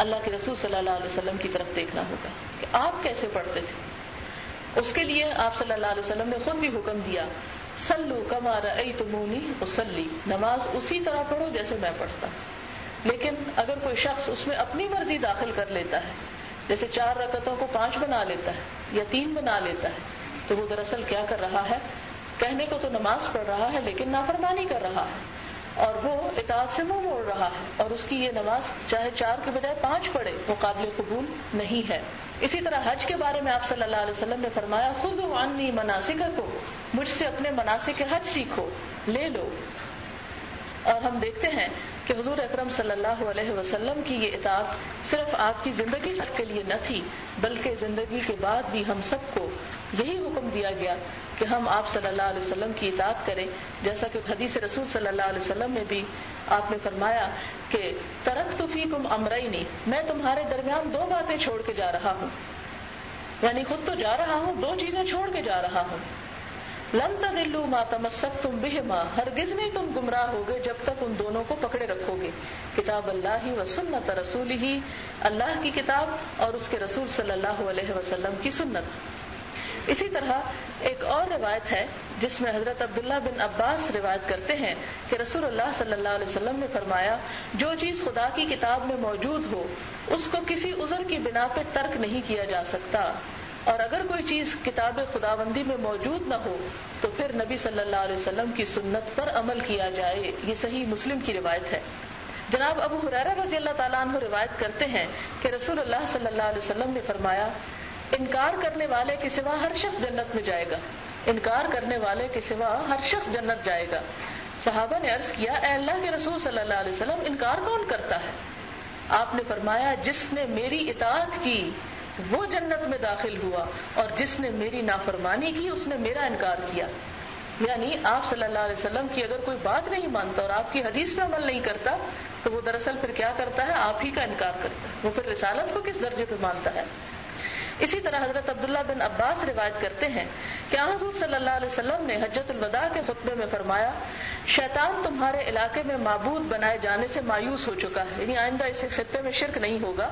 اللہ کے رسول صلی اللہ علیہ وسلم کی طرف دیکھنا ہوگا کہ آپ کیسے پڑھتے تھے۔ اس کے لیے آپ صلی اللہ علیہ وسلم نے خود بھی حکم دیا صلو کما رأیتمونی اصلی، نماز اسی طرح پڑھو جیسے میں پڑھتا۔ لیکن اگر کوئی شخص اس میں اپنی مرضی داخل کر لیتا ہے، جیسے 4 رکعتوں کو 5 بنا لیتا ہے یا 3 بنا لیتا ہے، تو وہ دراصل کیا کر رہا ہے؟ کہنے کو تو نماز پڑھ رہا ہے لیکن نافرمانی کر رہا ہے اور وہ اطاعت سے منہ موڑ رہا ہے، اور اس کی یہ نماز چاہے 4 کے بجائے 5 پڑھے وہ قابل قبول نہیں ہے۔ اسی طرح حج کے بارے میں آپ صلی اللہ علیہ وسلم نے فرمایا خذوا عنی مناسککم، مجھ سے اپنے مناسک حج سیکھو، لے لو۔ اور ہم دیکھتے ہیں کہ حضور اکرم صلی اللہ علیہ وسلم کی یہ اطاعت صرف آپ کی زندگی کے لیے نہ تھی، بلکہ زندگی کے بعد بھی ہم سب کو یہی حکم دیا گیا کہ ہم آپ صلی اللہ علیہ وسلم کی اطاعت کریں، جیسا کہ حدیث رسول صلی اللہ علیہ وسلم میں بھی آپ نے فرمایا کہ ترکت فیکم امرین، میں تمہارے درمیان 2 باتیں چھوڑ کے جا رہا ہوں، یعنی خود تو جا رہا ہوں، 2 چیزیں چھوڑ کے جا رہا ہوں. لن تضلوا ما تمسکتم بہما، ہرگز نہیں تم گمراہ ہوگے جب تک ان دونوں کو پکڑے رکھو گے، کتاب اللہ و سنت رسولہ، اللہ کی کتاب اور اس کے رسول صلی اللہ علیہ وسلم کی سنت. اسی طرح ایک اور روایت ہے جس میں حضرت عبداللہ بن عباس روایت کرتے ہیں کہ رسول اللہ صلی اللہ علیہ وسلم نے فرمایا، جو چیز خدا کی کتاب میں موجود ہو اس کو کسی عذر کی بنا پہ ترک نہیں کیا جا سکتا، اور اگر کوئی چیز کتاب خداوندی میں موجود نہ ہو تو پھر نبی صلی اللہ علیہ وسلم کی سنت پر عمل کیا جائے. یہ صحیح مسلم کی روایت ہے. جناب ابو ہریرہ رضی اللہ تعالیٰ عنہ روایت کرتے ہیں کہ رسول اللہ صلی اللہ علیہ وسلم نے فرمایا، انکار کرنے والے کے سوا ہر شخص جنت میں جائے گا، انکار کرنے والے کے سوا ہر شخص جنت جائے گا. صحابہ نے عرض کیا، اے اللہ کے رسول صلی اللہ علیہ وسلم، انکار کون کرتا ہے؟ آپ نے فرمایا، جس نے میری اطاعت کی وہ جنت میں داخل ہوا، اور جس نے میری نافرمانی کی اس نے میرا انکار کیا. یعنی آپ صلی اللہ علیہ وسلم کی اگر کوئی بات نہیں مانتا اور آپ کی حدیث پہ عمل نہیں کرتا تو وہ دراصل پھر کیا کرتا ہے؟ آپ ہی کا انکار کرتا ہے. وہ پھر رسالت کو کس درجے پہ مانتا ہے؟ اسی طرح حضرت عبداللہ بن عباس روایت کرتے ہیں کہ حضور صلی اللہ علیہ وسلم نے حجۃ الوداع کے خطبے میں فرمایا، شیطان تمہارے علاقے میں معبود بنائے جانے سے مایوس ہو چکا ہے، یعنی آئندہ اس خطے میں شرک نہیں ہوگا،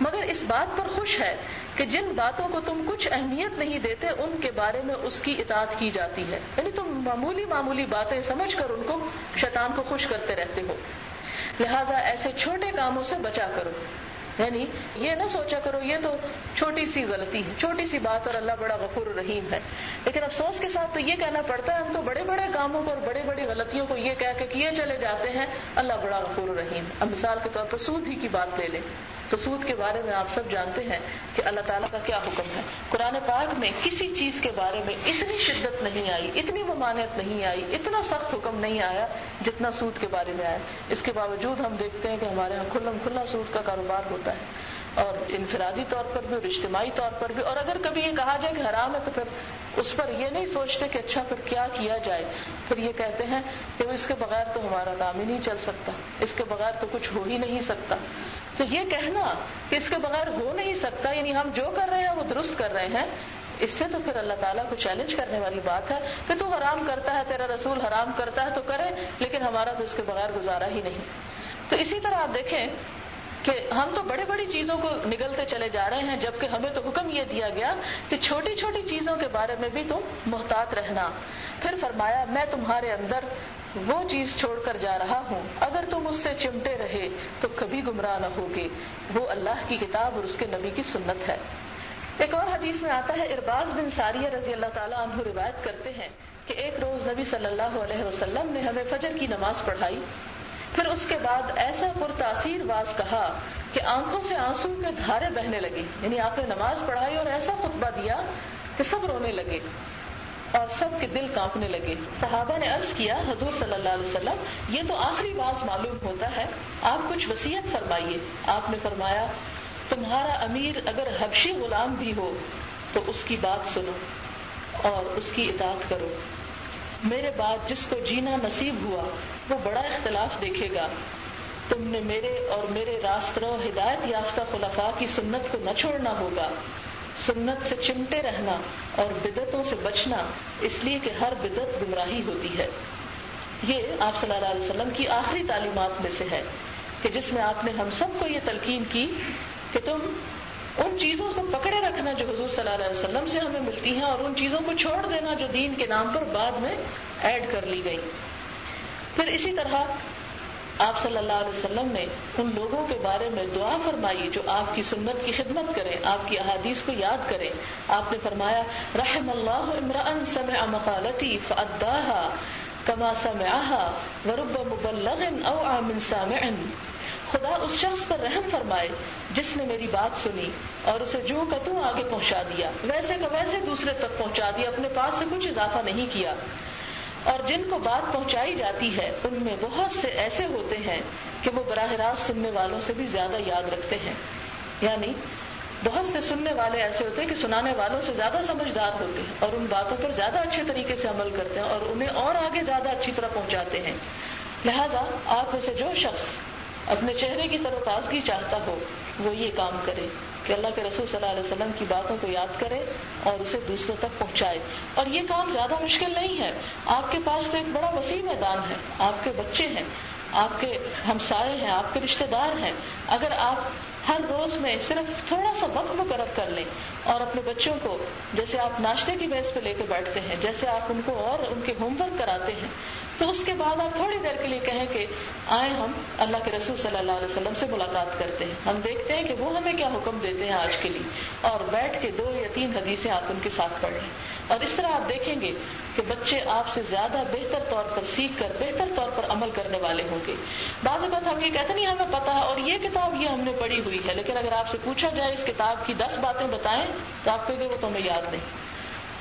مگر اس بات پر خوش ہے کہ جن باتوں کو تم کچھ اہمیت نہیں دیتے ان کے بارے میں اس کی اطاعت کی جاتی ہے. یعنی تم معمولی باتیں سمجھ کر ان کو شیطان کو خوش کرتے رہتے ہو، لہٰذا ایسے چھوٹے کاموں سے بچا کرو. یعنی یہ نہ سوچا کرو یہ تو چھوٹی سی غلطی ہے، چھوٹی سی بات، اور اللہ بڑا غفور رحیم ہے. لیکن افسوس کے ساتھ تو یہ کہنا پڑتا ہے ہم تو بڑے بڑے کاموں کو اور بڑی غلطیوں کو یہ کہہ کے کیے چلے جاتے ہیں اللہ بڑا غفور رحیم. اب مثال کے طور پر سود ہی کی بات لے لیں تو سود کے بارے میں آپ سب جانتے ہیں کہ اللہ تعالیٰ کا کیا حکم ہے. قرآن پاک میں کسی چیز کے بارے میں اتنی شدت نہیں آئی، اتنی ممانعت نہیں آئی، اتنا سخت حکم نہیں آیا جتنا سود کے بارے میں آیا. اس کے باوجود ہم دیکھتے ہیں کہ ہمارے یہاں کھلم کھلا سود کا کاروبار ہوتا ہے، اور انفرادی طور پر بھی اور اجتماعی طور پر بھی. اور اگر کبھی یہ کہا جائے کہ حرام ہے تو پھر اس پر یہ نہیں سوچتے کہ اچھا پھر کیا کیا جائے، پھر یہ کہتے ہیں کہ اس کے بغیر تو ہمارا کام ہی نہیں چل سکتا، اس کے بغیر تو کچھ ہو ہی نہیں سکتا. تو یہ کہنا کہ اس کے بغیر ہو نہیں سکتا، یعنی ہم جو کر رہے ہیں وہ درست کر رہے ہیں، اس سے تو پھر اللہ تعالیٰ کو چیلنج کرنے والی بات ہے کہ تو حرام کرتا ہے، تیرا رسول حرام کرتا ہے تو کرے، لیکن ہمارا تو اس کے بغیر گزارا ہی نہیں. تو اسی طرح آپ دیکھیں کہ ہم تو بڑی چیزوں کو نگلتے چلے جا رہے ہیں، جبکہ ہمیں تو حکم یہ دیا گیا کہ چھوٹی چیزوں کے بارے میں بھی تم محتاط رہنا. پھر فرمایا، میں تمہارے اندر وہ چیز چھوڑ کر جا رہا ہوں، اگر تم اس سے چمٹے رہے تو کبھی گمراہ نہ ہوگے، وہ اللہ کی کتاب اور اس کے نبی کی سنت ہے. ایک اور حدیث میں آتا ہے، ارباز بن ساریہ رضی اللہ تعالیٰ عنہ روایت کرتے ہیں کہ ایک روز نبی صلی اللہ علیہ وسلم نے ہمیں فجر کی نماز پڑھائی، پھر اس کے بعد ایسا پرتاثیر واز کہا کہ آنکھوں سے آنسو کے دھارے بہنے لگے. یعنی آپ نے نماز پڑھائی اور ایسا خطبہ دیا کہ سب رونے لگے اور سب کے دل کانپنے لگے. صحابہ نے عرض کیا، حضور صلی اللہ علیہ وسلم یہ تو آخری باز معلوم ہوتا ہے، آپ کچھ وصیت فرمائیے. آپ نے فرمایا، تمہارا امیر اگر حبشی غلام بھی ہو تو اس کی بات سنو اور اس کی اطاعت کرو. میرے بعد جس کو جینا نصیب ہوا وہ بڑا اختلاف دیکھے گا. تم نے میرے اور میرے راسترو ہدایت یافتہ خلفاء کی سنت کو نہ چھوڑنا ہوگا، سنت سے چمٹے رہنا اور بدعتوں سے بچنا، اس لیے کہ ہر بدعت گمراہی ہوتی ہے. یہ آپ صلی اللہ علیہ وسلم کی آخری تعلیمات میں سے ہے کہ جس میں آپ نے ہم سب کو یہ تلقین کی کہ تم ان چیزوں کو پکڑے رکھنا جو حضور صلی اللہ علیہ وسلم سے ہمیں ملتی ہیں، اور ان چیزوں کو چھوڑ دینا جو دین کے نام پر بعد میں ایڈ کر لی گئی. پھر اسی طرح آپ صلی اللہ علیہ وسلم نے ان لوگوں کے بارے میں دعا فرمائی جو آپ کی سنت کی خدمت کریں، آپ کی احادیث کو یاد کریں. آپ نے فرمایا، رحم اللہ امرأ سمع مقالتی فأداها كما سمعها ورب مبلغ اوعى من سامع. خدا اس شخص پر رحم فرمائے جس نے میری بات سنی اور اسے جو کہ توں آگے پہنچا دیا، ویسے کا ویسے دوسرے تک پہنچا دیا، اپنے پاس سے کچھ اضافہ نہیں کیا. اور جن کو بات پہنچائی جاتی ہے ان میں بہت سے ایسے ہوتے ہیں کہ وہ براہ راست سننے والوں سے بھی زیادہ یاد رکھتے ہیں. یعنی بہت سے سننے والے ایسے ہوتے ہیں کہ سنانے والوں سے زیادہ سمجھدار ہوتے ہیں اور ان باتوں پر زیادہ اچھے طریقے سے عمل کرتے ہیں اور انہیں اور آگے زیادہ اچھی طرح پہنچاتے ہیں. لہٰذا آپ میں سے جو شخص اپنے چہرے کی تر و تازگی چاہتا ہو وہ یہ کام کرے کہ اللہ کے رسول صلی اللہ علیہ وسلم کی باتوں کو یاد کرے اور اسے دوسروں تک پہنچائے. اور یہ کام زیادہ مشکل نہیں ہے. آپ کے پاس تو ایک بڑا وسیع میدان ہے. آپ کے بچے ہیں, آپ کے ہمسائے ہیں, آپ کے رشتے دار ہیں. اگر آپ ہر روز میں صرف تھوڑا سا وقت مقرر کر لیں اور اپنے بچوں کو جیسے آپ ناشتے کی میز پہ لے کے بیٹھتے ہیں, جیسے آپ ان کو اور ان کے ہوم ورک کراتے ہیں, تو اس کے بعد آپ تھوڑی دیر کے لیے کہیں کہ آئیں ہم اللہ کے رسول صلی اللہ علیہ وسلم سے ملاقات کرتے ہیں, ہم دیکھتے ہیں کہ وہ ہمیں کیا حکم دیتے ہیں آج کے لیے, اور بیٹھ کے 2 یا 3 حدیثیں آپ ان کے ساتھ پڑھ لیں. اور اس طرح آپ دیکھیں گے کہ بچے آپ سے زیادہ بہتر طور پر سیکھ کر بہتر طور پر عمل کرنے والے ہوں گے. بعض اوقات ہم یہ کہتے نہیں ہمیں پتا ہے اور یہ کتاب یہ ہم نے پڑھی ہوئی ہے, لیکن اگر آپ سے پوچھا جائے اس کتاب کی 10 باتیں بتائیں تو آپ کہیں گے وہ تو ہمیں یاد نہیں.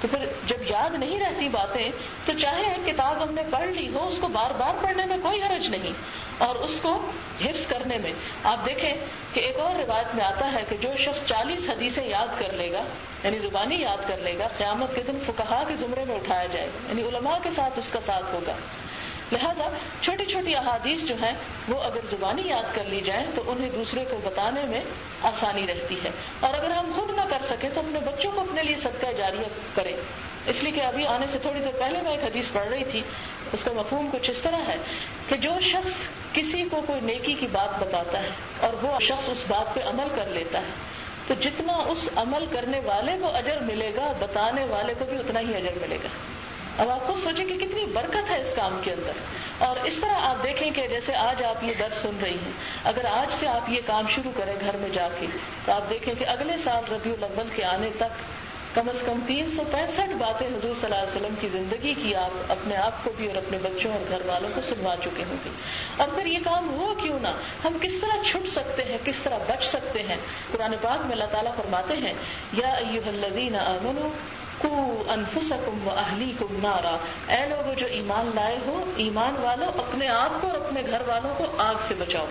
تو پھر جب یاد نہیں رہتی باتیں تو چاہے ایک کتاب ہم نے پڑھ لی ہو اس کو بار بار پڑھنے میں کوئی حرج نہیں, اور اس کو حفظ کرنے میں. آپ دیکھیں کہ ایک اور روایت میں آتا ہے کہ جو شخص 40 حدیثیں یاد کر لے گا, یعنی زبانی یاد کر لے گا, قیامت کے دن فقہا کے زمرے میں اٹھایا جائے گا, یعنی علماء کے ساتھ اس کا ساتھ ہوگا. لہٰذا چھوٹی چھوٹی احادیث جو ہیں وہ اگر زبانی یاد کر لی جائیں تو انہیں دوسرے کو بتانے میں آسانی رہتی ہے. اور اگر ہم خود نہ کر سکیں تو اپنے بچوں کو اپنے لیے صدقہ جاریہ کریں. اس لیے کہ ابھی آنے سے تھوڑی دیر پہلے میں ایک حدیث پڑھ رہی تھی, اس کا مفہوم کچھ اس طرح ہے کہ جو شخص کسی کو کوئی نیکی کی بات بتاتا ہے اور وہ شخص اس بات پہ عمل کر لیتا ہے تو جتنا اس عمل کرنے والے کو اجر ملے گا بتانے والے کو بھی اتنا ہی اجر ملے گا. اب آپ خود سوچیں کہ کتنی برکت ہے اس کام کے اندر. اور اس طرح آپ دیکھیں کہ جیسے آج آپ یہ درس سن رہی ہیں, اگر آج سے آپ یہ کام شروع کریں گھر میں جا کے تو آپ دیکھیں کہ اگلے سال ربیع الاول کے آنے تک کم از کم 365 باتیں حضور صلی اللہ علیہ وسلم کی زندگی کی آپ اپنے آپ کو بھی اور اپنے بچوں اور گھر والوں کو سنوا چکے ہوں گے. اور پھر یہ کام ہو کیوں نہ, ہم کس طرح چھٹ سکتے ہیں, کس طرح بچ سکتے ہیں. قرآن پاک میں اللہ تعالیٰ فرماتے ہیں یا ایھا الذین آمنوا قوا انفسکم واہلیکم نارا, اے لوگوں جو ایمان لائے ہو, ایمان والو اپنے آپ کو اور اپنے گھر والوں کو آگ سے بچاؤ.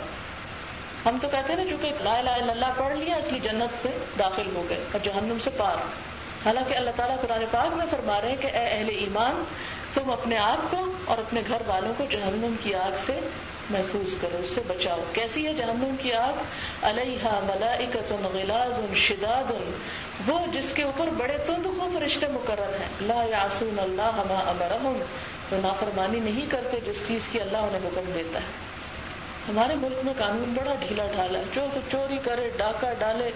ہم تو کہتے ہیں نا چونکہ لا الہ الا اللہ پڑھ لیا اس لیے جنت میں داخل ہو گئے اور جہنم سے پار. حالانکہ اللہ تعالیٰ قرآن پاک میں فرما رہے ہیں کہ اے اہل ایمان تم اپنے آپ کو اور اپنے گھر والوں کو جہنم کی آگ سے محفوظ کرو, اس سے بچاؤ. کیسی ہے جہنم کی آگ؟ علیہا ملائکۃ غلاظ شداد, وہ جس کے اوپر بڑے تندخو فرشتے مقرر ہیں. لا یعصون اللہ ما امرہم, وہ نافرمانی نہیں کرتے جس چیز کی اللہ انہیں حکم دیتا ہے. ہمارے ملک میں قانون بڑا ڈھیلا ڈھالا ہے, جو چوری کرے, ڈاکہ ڈالے,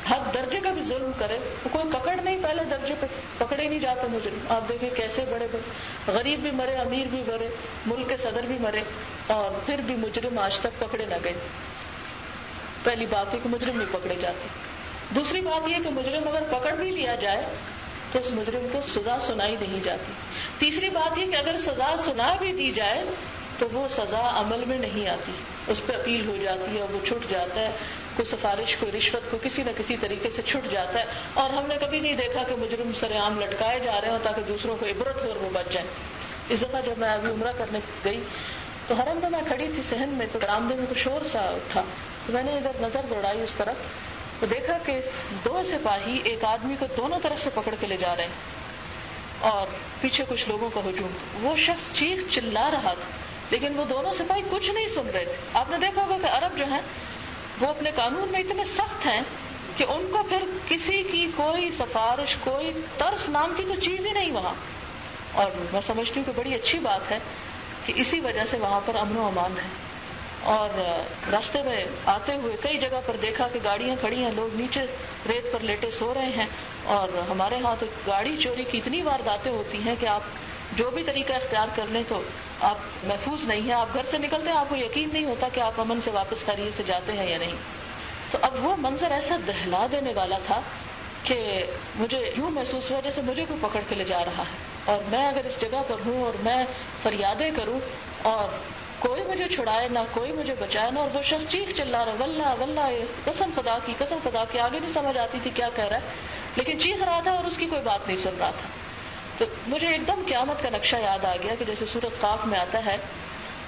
ہر درجے کا بھی ظلم کرے, کوئی پکڑ نہیں, پہلے درجے پہ پکڑے نہیں جاتے مجرم. آپ دیکھیں کیسے بڑے بڑے غریب بھی مرے, امیر بھی مرے, ملک کے صدر بھی مرے, اور پھر بھی مجرم آج تک پکڑے نہ گئے. پہلی بات ہے کہ مجرم نہیں پکڑے جاتے. دوسری بات یہ کہ مجرم اگر پکڑ بھی لیا جائے تو اس مجرم کو سزا سنائی نہیں جاتی. تیسری بات یہ کہ اگر سزا سنا بھی دی جائے تو وہ سزا عمل میں نہیں آتی, اس پہ اپیل ہو جاتی ہے اور وہ چھٹ جاتا ہے. کوئی سفارش, کوئی رشوت کو کسی نہ کسی طریقے سے چھٹ جاتا ہے. اور ہم نے کبھی نہیں دیکھا کہ مجرم سر عام لٹکائے جا رہے ہوں تاکہ دوسروں کو عبرت ہو اور وہ بچ جائیں. اس دفعہ جب میں ابھی عمرہ کرنے گئی تو حرم میں کھڑی تھی صحن میں, تو برآمدے میں کچھ شور سا اٹھا, تو میں نے ادھر نظر دوڑائی اس طرف, تو دیکھا کہ 2 سپاہی ایک آدمی کو دونوں طرف سے پکڑ کے لے جا رہے ہیں اور پیچھے کچھ لوگوں کا ہجوم. وہ شخص چیخ چلا رہا تھا لیکن وہ دونوں سپاہی کچھ نہیں سن رہے تھے. آپ نے دیکھا ہوگا کہ عرب جو ہیں وہ اپنے قانون میں اتنے سخت ہیں کہ ان کو پھر کسی کی کوئی سفارش, کوئی ترس نام کی تو چیز ہی نہیں وہاں. اور میں سمجھتی ہوں کہ بڑی اچھی بات ہے کہ اسی وجہ سے وہاں پر امن و امان ہے. اور راستے میں آتے ہوئے کئی جگہ پر دیکھا کہ گاڑیاں کھڑی ہیں, لوگ نیچے ریت پر لیٹے سو رہے ہیں. اور ہمارے ہاں تو گاڑی چوری کی اتنی وارداتیں ہوتی ہیں کہ آپ جو بھی طریقہ اختیار کر لیں تو آپ محفوظ نہیں ہیں. آپ گھر سے نکلتے ہیں, آپ کو یقین نہیں ہوتا کہ آپ امن سے واپس خیریت سے جاتے ہیں یا نہیں. تو اب وہ منظر ایسا دہلا دینے والا تھا کہ مجھے یوں محسوس ہوا جیسے مجھے کوئی پکڑ کے لے جا رہا ہے, اور میں اگر اس جگہ پر ہوں اور میں فریادیں کروں اور کوئی مجھے چھڑائے نہ, کوئی مجھے بچائے نہ, اور وہ شخص چیخ چلا رہا واللہ واللہ, قسم خدا کی, قسم خدا کی, آگے نہیں سمجھ آتی تھی کیا کہہ رہا ہے لیکن چیخ رہا تھا اور اس کی کوئی بات نہیں سن رہا تھا. تو مجھے ایک دم قیامت کا نقشہ یاد آ گیا کہ جیسے سورۃ قاف میں آتا ہے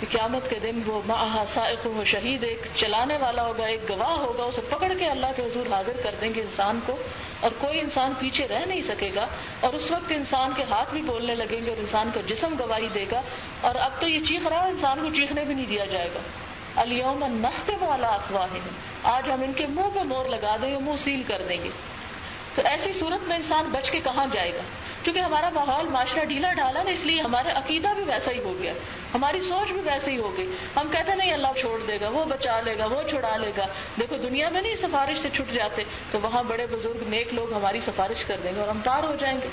کہ قیامت کے دن وہ معہا سائق و شہید، ایک چلانے والا ہوگا، ایک گواہ ہوگا، اسے پکڑ کے اللہ کے حضور حاضر کر دیں گے انسان کو، اور کوئی انسان پیچھے رہ نہیں سکے گا، اور اس وقت انسان کے ہاتھ بھی بولنے لگیں گے اور انسان کا جسم گواہی دے گا. اور اب تو یہ چیخ رہا ہے، انسان کو چیخنے بھی نہیں دیا جائے گا. الیوم نختم علی افواہہم، آج ہم ان کے منہ پہ مور لگا دیں گے، منہ سیل کر دیں گے. تو ایسی صورت میں انسان بچ کے کہاں جائے گا؟ کیونکہ ہمارا ماحول معاشرہ ڈھیلا ڈھالا نا، اس لیے ہمارا عقیدہ بھی ویسا ہی ہو گیا، ہماری سوچ بھی ویسے ہی ہو گئی. ہم کہتے نہیں اللہ چھوڑ دے گا، وہ بچا لے گا، وہ چھڑا لے گا. دیکھو دنیا میں نہیں سفارش سے چھٹ جاتے تو وہاں بڑے بزرگ نیک لوگ ہماری سفارش کر دیں گے اور ہم پار ہو جائیں گے.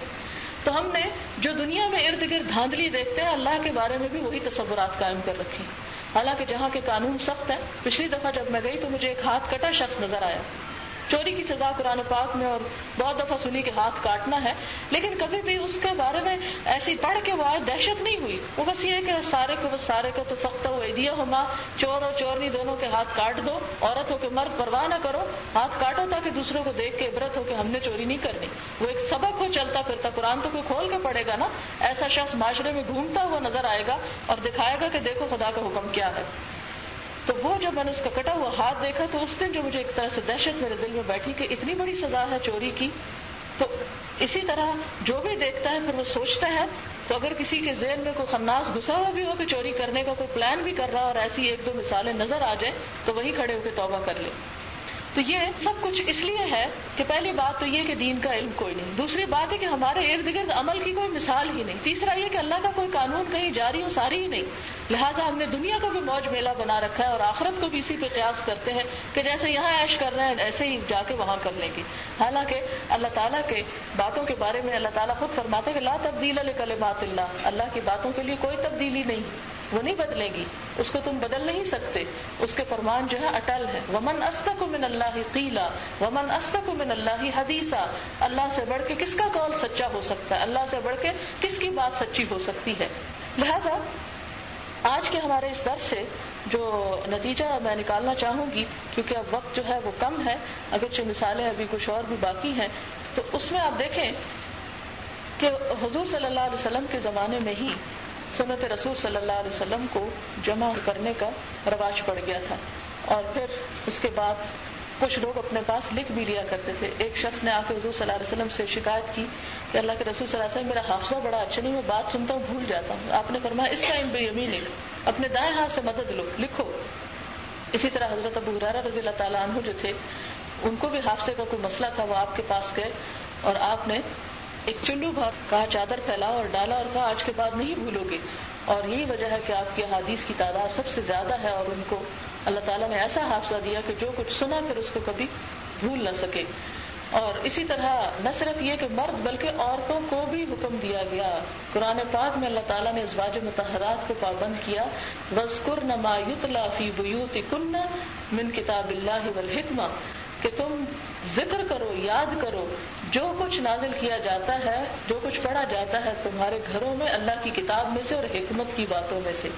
تو ہم نے جو دنیا میں ارد گرد دھاندلی دیکھتے ہیں، اللہ کے بارے میں بھی وہی تصورات قائم کر رکھے. حالانکہ جہاں کے قانون سخت ہے. پچھلی دفعہ جب میں گئی تو مجھے ایک ہاتھ کٹا شخص نظر آیا. چوری کی سزا قرآن پاک میں اور بہت دفعہ سنی کہ ہاتھ کاٹنا ہے، لیکن کبھی بھی اس کے بارے میں ایسی پڑھ کے وہ دہشت نہیں ہوئی. وہ بس یہ کہ سارے کو تو فقط ایدیہما، چور اور چورنی دونوں کے ہاتھ کاٹ دو، عورت ہو کے مرد پرواہ نہ کرو، ہاتھ کاٹو تاکہ دوسروں کو دیکھ کے عبرت ہو کہ ہم نے چوری نہیں کرنی. وہ ایک سبق ہو چلتا پھرتا. قرآن تو کوئی کھول کے پڑھے گا نا، ایسا شخص معاشرے میں گھومتا ہوا نظر آئے گا اور دکھائے گا کہ دیکھو خدا کا حکم کیا ہے. تو وہ جب میں نے اس کا کٹا ہوا ہاتھ دیکھا تو اس دن جو مجھے ایک طرح سے دہشت میرے دل میں بیٹھی کہ اتنی بڑی سزا ہے چوری کی. تو اسی طرح جو بھی دیکھتا ہے پھر وہ سوچتا ہے. تو اگر کسی کے ذہن میں کوئی خناس گھسا ہوا بھی ہو کہ چوری کرنے کا کوئی پلان بھی کر رہا اور ایسی ایک دو مثالیں نظر آ جائیں تو وہی کھڑے ہو کے توبہ کر لے. تو یہ سب کچھ اس لیے ہے کہ پہلی بات تو یہ کہ دین کا علم کوئی نہیں، دوسری بات ہے کہ ہمارے ارد گرد عمل کی کوئی مثال ہی نہیں، تیسرا یہ کہ اللہ کا کوئی قانون کہیں جاری و ساری ہی نہیں. لہٰذا ہم نے دنیا کو بھی موج میلہ بنا رکھا ہے اور آخرت کو بھی اسی پہ قیاس کرتے ہیں کہ جیسے یہاں عیش کر رہے ہیں ایسے ہی جا کے وہاں کر لیں گے. حالانکہ اللہ تعالیٰ کے باتوں کے بارے میں اللہ تعالیٰ خود فرماتے ہیں کہ لا تبدیل لکلمات اللہ، اللہ کی باتوں کے لیے کوئی تبدیلی نہیں، وہ نہیں بدلے گی، اس کو تم بدل نہیں سکتے. اس کے فرمان جو ہے اٹل ہے. ومن اصدق من اللہ قیلا ومن اصدق من اللہ حدیثا، اللہ سے بڑھ کے کس کا قول سچا ہو سکتا ہے، اللہ سے بڑھ کے کس کی بات سچی ہو سکتی ہے. لہذا آج کے ہمارے اس درس سے جو نتیجہ میں نکالنا چاہوں گی، کیونکہ اب وقت جو ہے وہ کم ہے، اگرچہ مثالیں ابھی کچھ اور بھی باقی ہیں، تو اس میں آپ دیکھیں کہ حضور صلی اللہ علیہ وسلم کے زمانے میں ہی سنت رسول صلی اللہ علیہ وسلم کو جمع کرنے کا رواج پڑ گیا تھا. اور پھر اس کے بعد کچھ لوگ اپنے پاس لکھ بھی لیا کرتے تھے. ایک شخص نے آ کے حضور صلی اللہ علیہ وسلم سے شکایت کی کہ اللہ کے رسول صلی اللہ علیہ وسلم، میرا حافظہ بڑا اچھا نہیں، میں بات سنتا ہوں بھول جاتا ہوں. آپ نے فرمایا اس کا بیمین، اپنے دائیں ہاتھ سے مدد لو، لکھو. اسی طرح حضرت ابو ہریرہ رضی اللہ تعالیٰ عنہ جو تھے، ان کو بھی حافظے کا کوئی مسئلہ تھا. وہ آپ کے پاس گئے اور آپ نے ایک چلو بھر کہا چادر پھیلاؤ اور ڈالا اور کہا آج کے بعد نہیں بھولو گے. اور یہی وجہ ہے کہ آپ کی احادیث کی تعداد سب سے زیادہ ہے، اور ان کو اللہ تعالیٰ نے ایسا حافظہ دیا کہ جو کچھ سنا پھر اس کو کبھی بھول نہ سکے. اور اسی طرح نہ صرف یہ کہ مرد بلکہ عورتوں کو بھی حکم دیا گیا. قرآن پاک میں اللہ تعالیٰ نے ازواج مطہرات کو پابند کیا، وَاذْكُرْنَ مَا يُتْلَى فِي بُيُوتِكُنَّ مِنْ كِتَابِ اللَّهِ وَالْحِكْمَةِ، کہ تم ذکر کرو، یاد کرو جو کچھ نازل کیا جاتا ہے، جو کچھ پڑھا جاتا ہے تمہارے گھروں میں اللہ کی کتاب میں سے اور حکمت کی باتوں میں سے.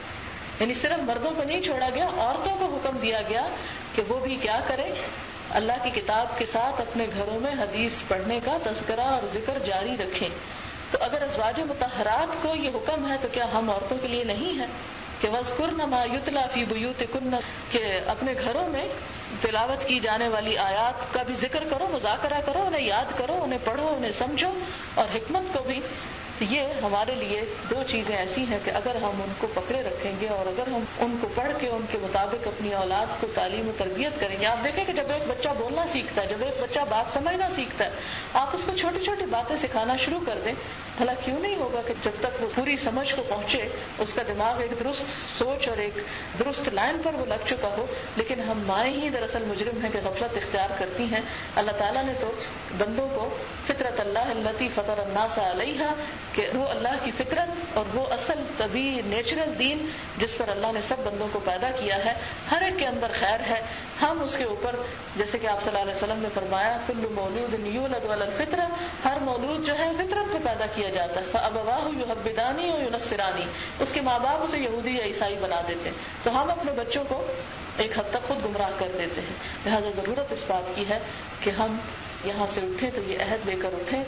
یعنی صرف مردوں کو نہیں چھوڑا گیا، عورتوں کو حکم دیا گیا کہ وہ بھی کیا کریں، اللہ کی کتاب کے ساتھ اپنے گھروں میں حدیث پڑھنے کا تذکرہ اور ذکر جاری رکھیں. تو اگر ازواج مطہرات کو یہ حکم ہے تو کیا ہم عورتوں کے لیے نہیں ہے کہ وَاذْكُرْنَ مَا يُتْلَى فِي بُيُوتِكُنَّ، کہ اپنے گھروں میں تلاوت کی جانے والی آیات کا بھی ذکر کرو، مذاکرہ کرو، انہیں یاد کرو، انہیں پڑھو، انہیں سمجھو، اور حکمت کو بھی. یہ ہمارے لیے دو چیزیں ایسی ہیں کہ اگر ہم ان کو پکڑے رکھیں گے اور اگر ہم ان کو پڑھ کے ان کے مطابق اپنی اولاد کو تعلیم و تربیت کریں گے. آپ دیکھیں کہ جب ایک بچہ بولنا سیکھتا ہے، جب ایک بچہ بات سمجھنا سیکھتا ہے، آپ اس کو چھوٹی چھوٹی باتیں سکھانا شروع کر دیں. بھلا کیوں نہیں ہوگا کہ جب تک وہ پوری سمجھ کو پہنچے، اس کا دماغ ایک درست سوچ اور ایک درست لائن پر وہ لگ چکا ہو. لیکن ہم مائیں ہی دراصل مجرم ہیں کہ غفلت اختیار کرتی ہیں. اللہ تعالیٰ نے تو بندوں کو فطرت اللہ التی فطر الناس علیہا، کہ وہ اللہ کی فطرت اور وہ اصل طبی نیچرل دین جس پر اللہ نے سب بندوں کو پیدا کیا ہے، ہر ایک کے اندر خیر ہے. ہم اس کے اوپر، جیسے کہ آپ صلی اللہ علیہ وسلم نے فرمایا کل مولود یولد علی الفطرہ، ہر مولود جو ہے فطرت پہ پیدا کیا جاتا ہے. فابواہ یحودانی و ینصرانی، اس کے ماں باپ اسے یہودی یا عیسائی بنا دیتے ہیں. تو ہم اپنے بچوں کو ایک حد تک خود گمراہ کر دیتے ہیں. لہذا ضرورت اس بات کی ہے کہ ہم یہاں سے اٹھیں تو یہ عہد لے کر اٹھیں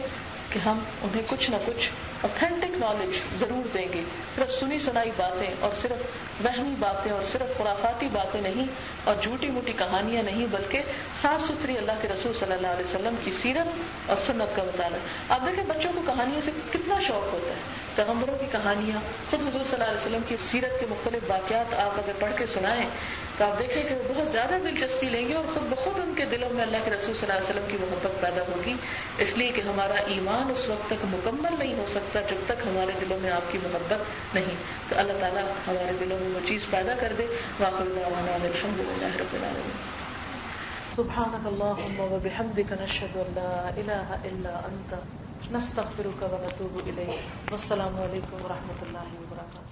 کہ ہم انہیں کچھ نہ کچھ اوتھینٹک نالج ضرور دیں گے. صرف سنی سنائی باتیں اور صرف وہمی باتیں اور صرف خرافاتی باتیں نہیں اور جھوٹی موٹی کہانیاں نہیں، بلکہ صاف ستھری اللہ کے رسول صلی اللہ علیہ وسلم کی سیرت اور سنت کا مطالعہ. آپ دیکھیں بچوں کو کہانیوں سے کتنا شوق ہوتا ہے. پیغمبروں کی کہانیاں، خود حضور صلی اللہ علیہ وسلم کی سیرت کے مختلف واقعات آپ اگر پڑھ کے سنائیں تو آپ دیکھیں کہ وہ بہت زیادہ دلچسپی لیں گے اور خود بخود ان کے دلوں میں اللہ کے رسول صلی اللہ علیہ وسلم کی محبت پیدا ہوگی. اس لیے کہ ہمارا ایمان اس وقت تک مکمل نہیں ہو سکتا جب تک ہمارے دلوں میں آپ کی محبت نہیں. تو اللہ تعالیٰ ہمارے دلوں میں وہ چیز پیدا کر دے. وآخر دعوانا الحمد للہ رب العالمین. سبحانک اللہم وبحمدک نشہد ان لا الہ الا انت نستغفرک ونتوب الیک. والسلام علیکم ورحمۃ اللہ وبرکاتہ.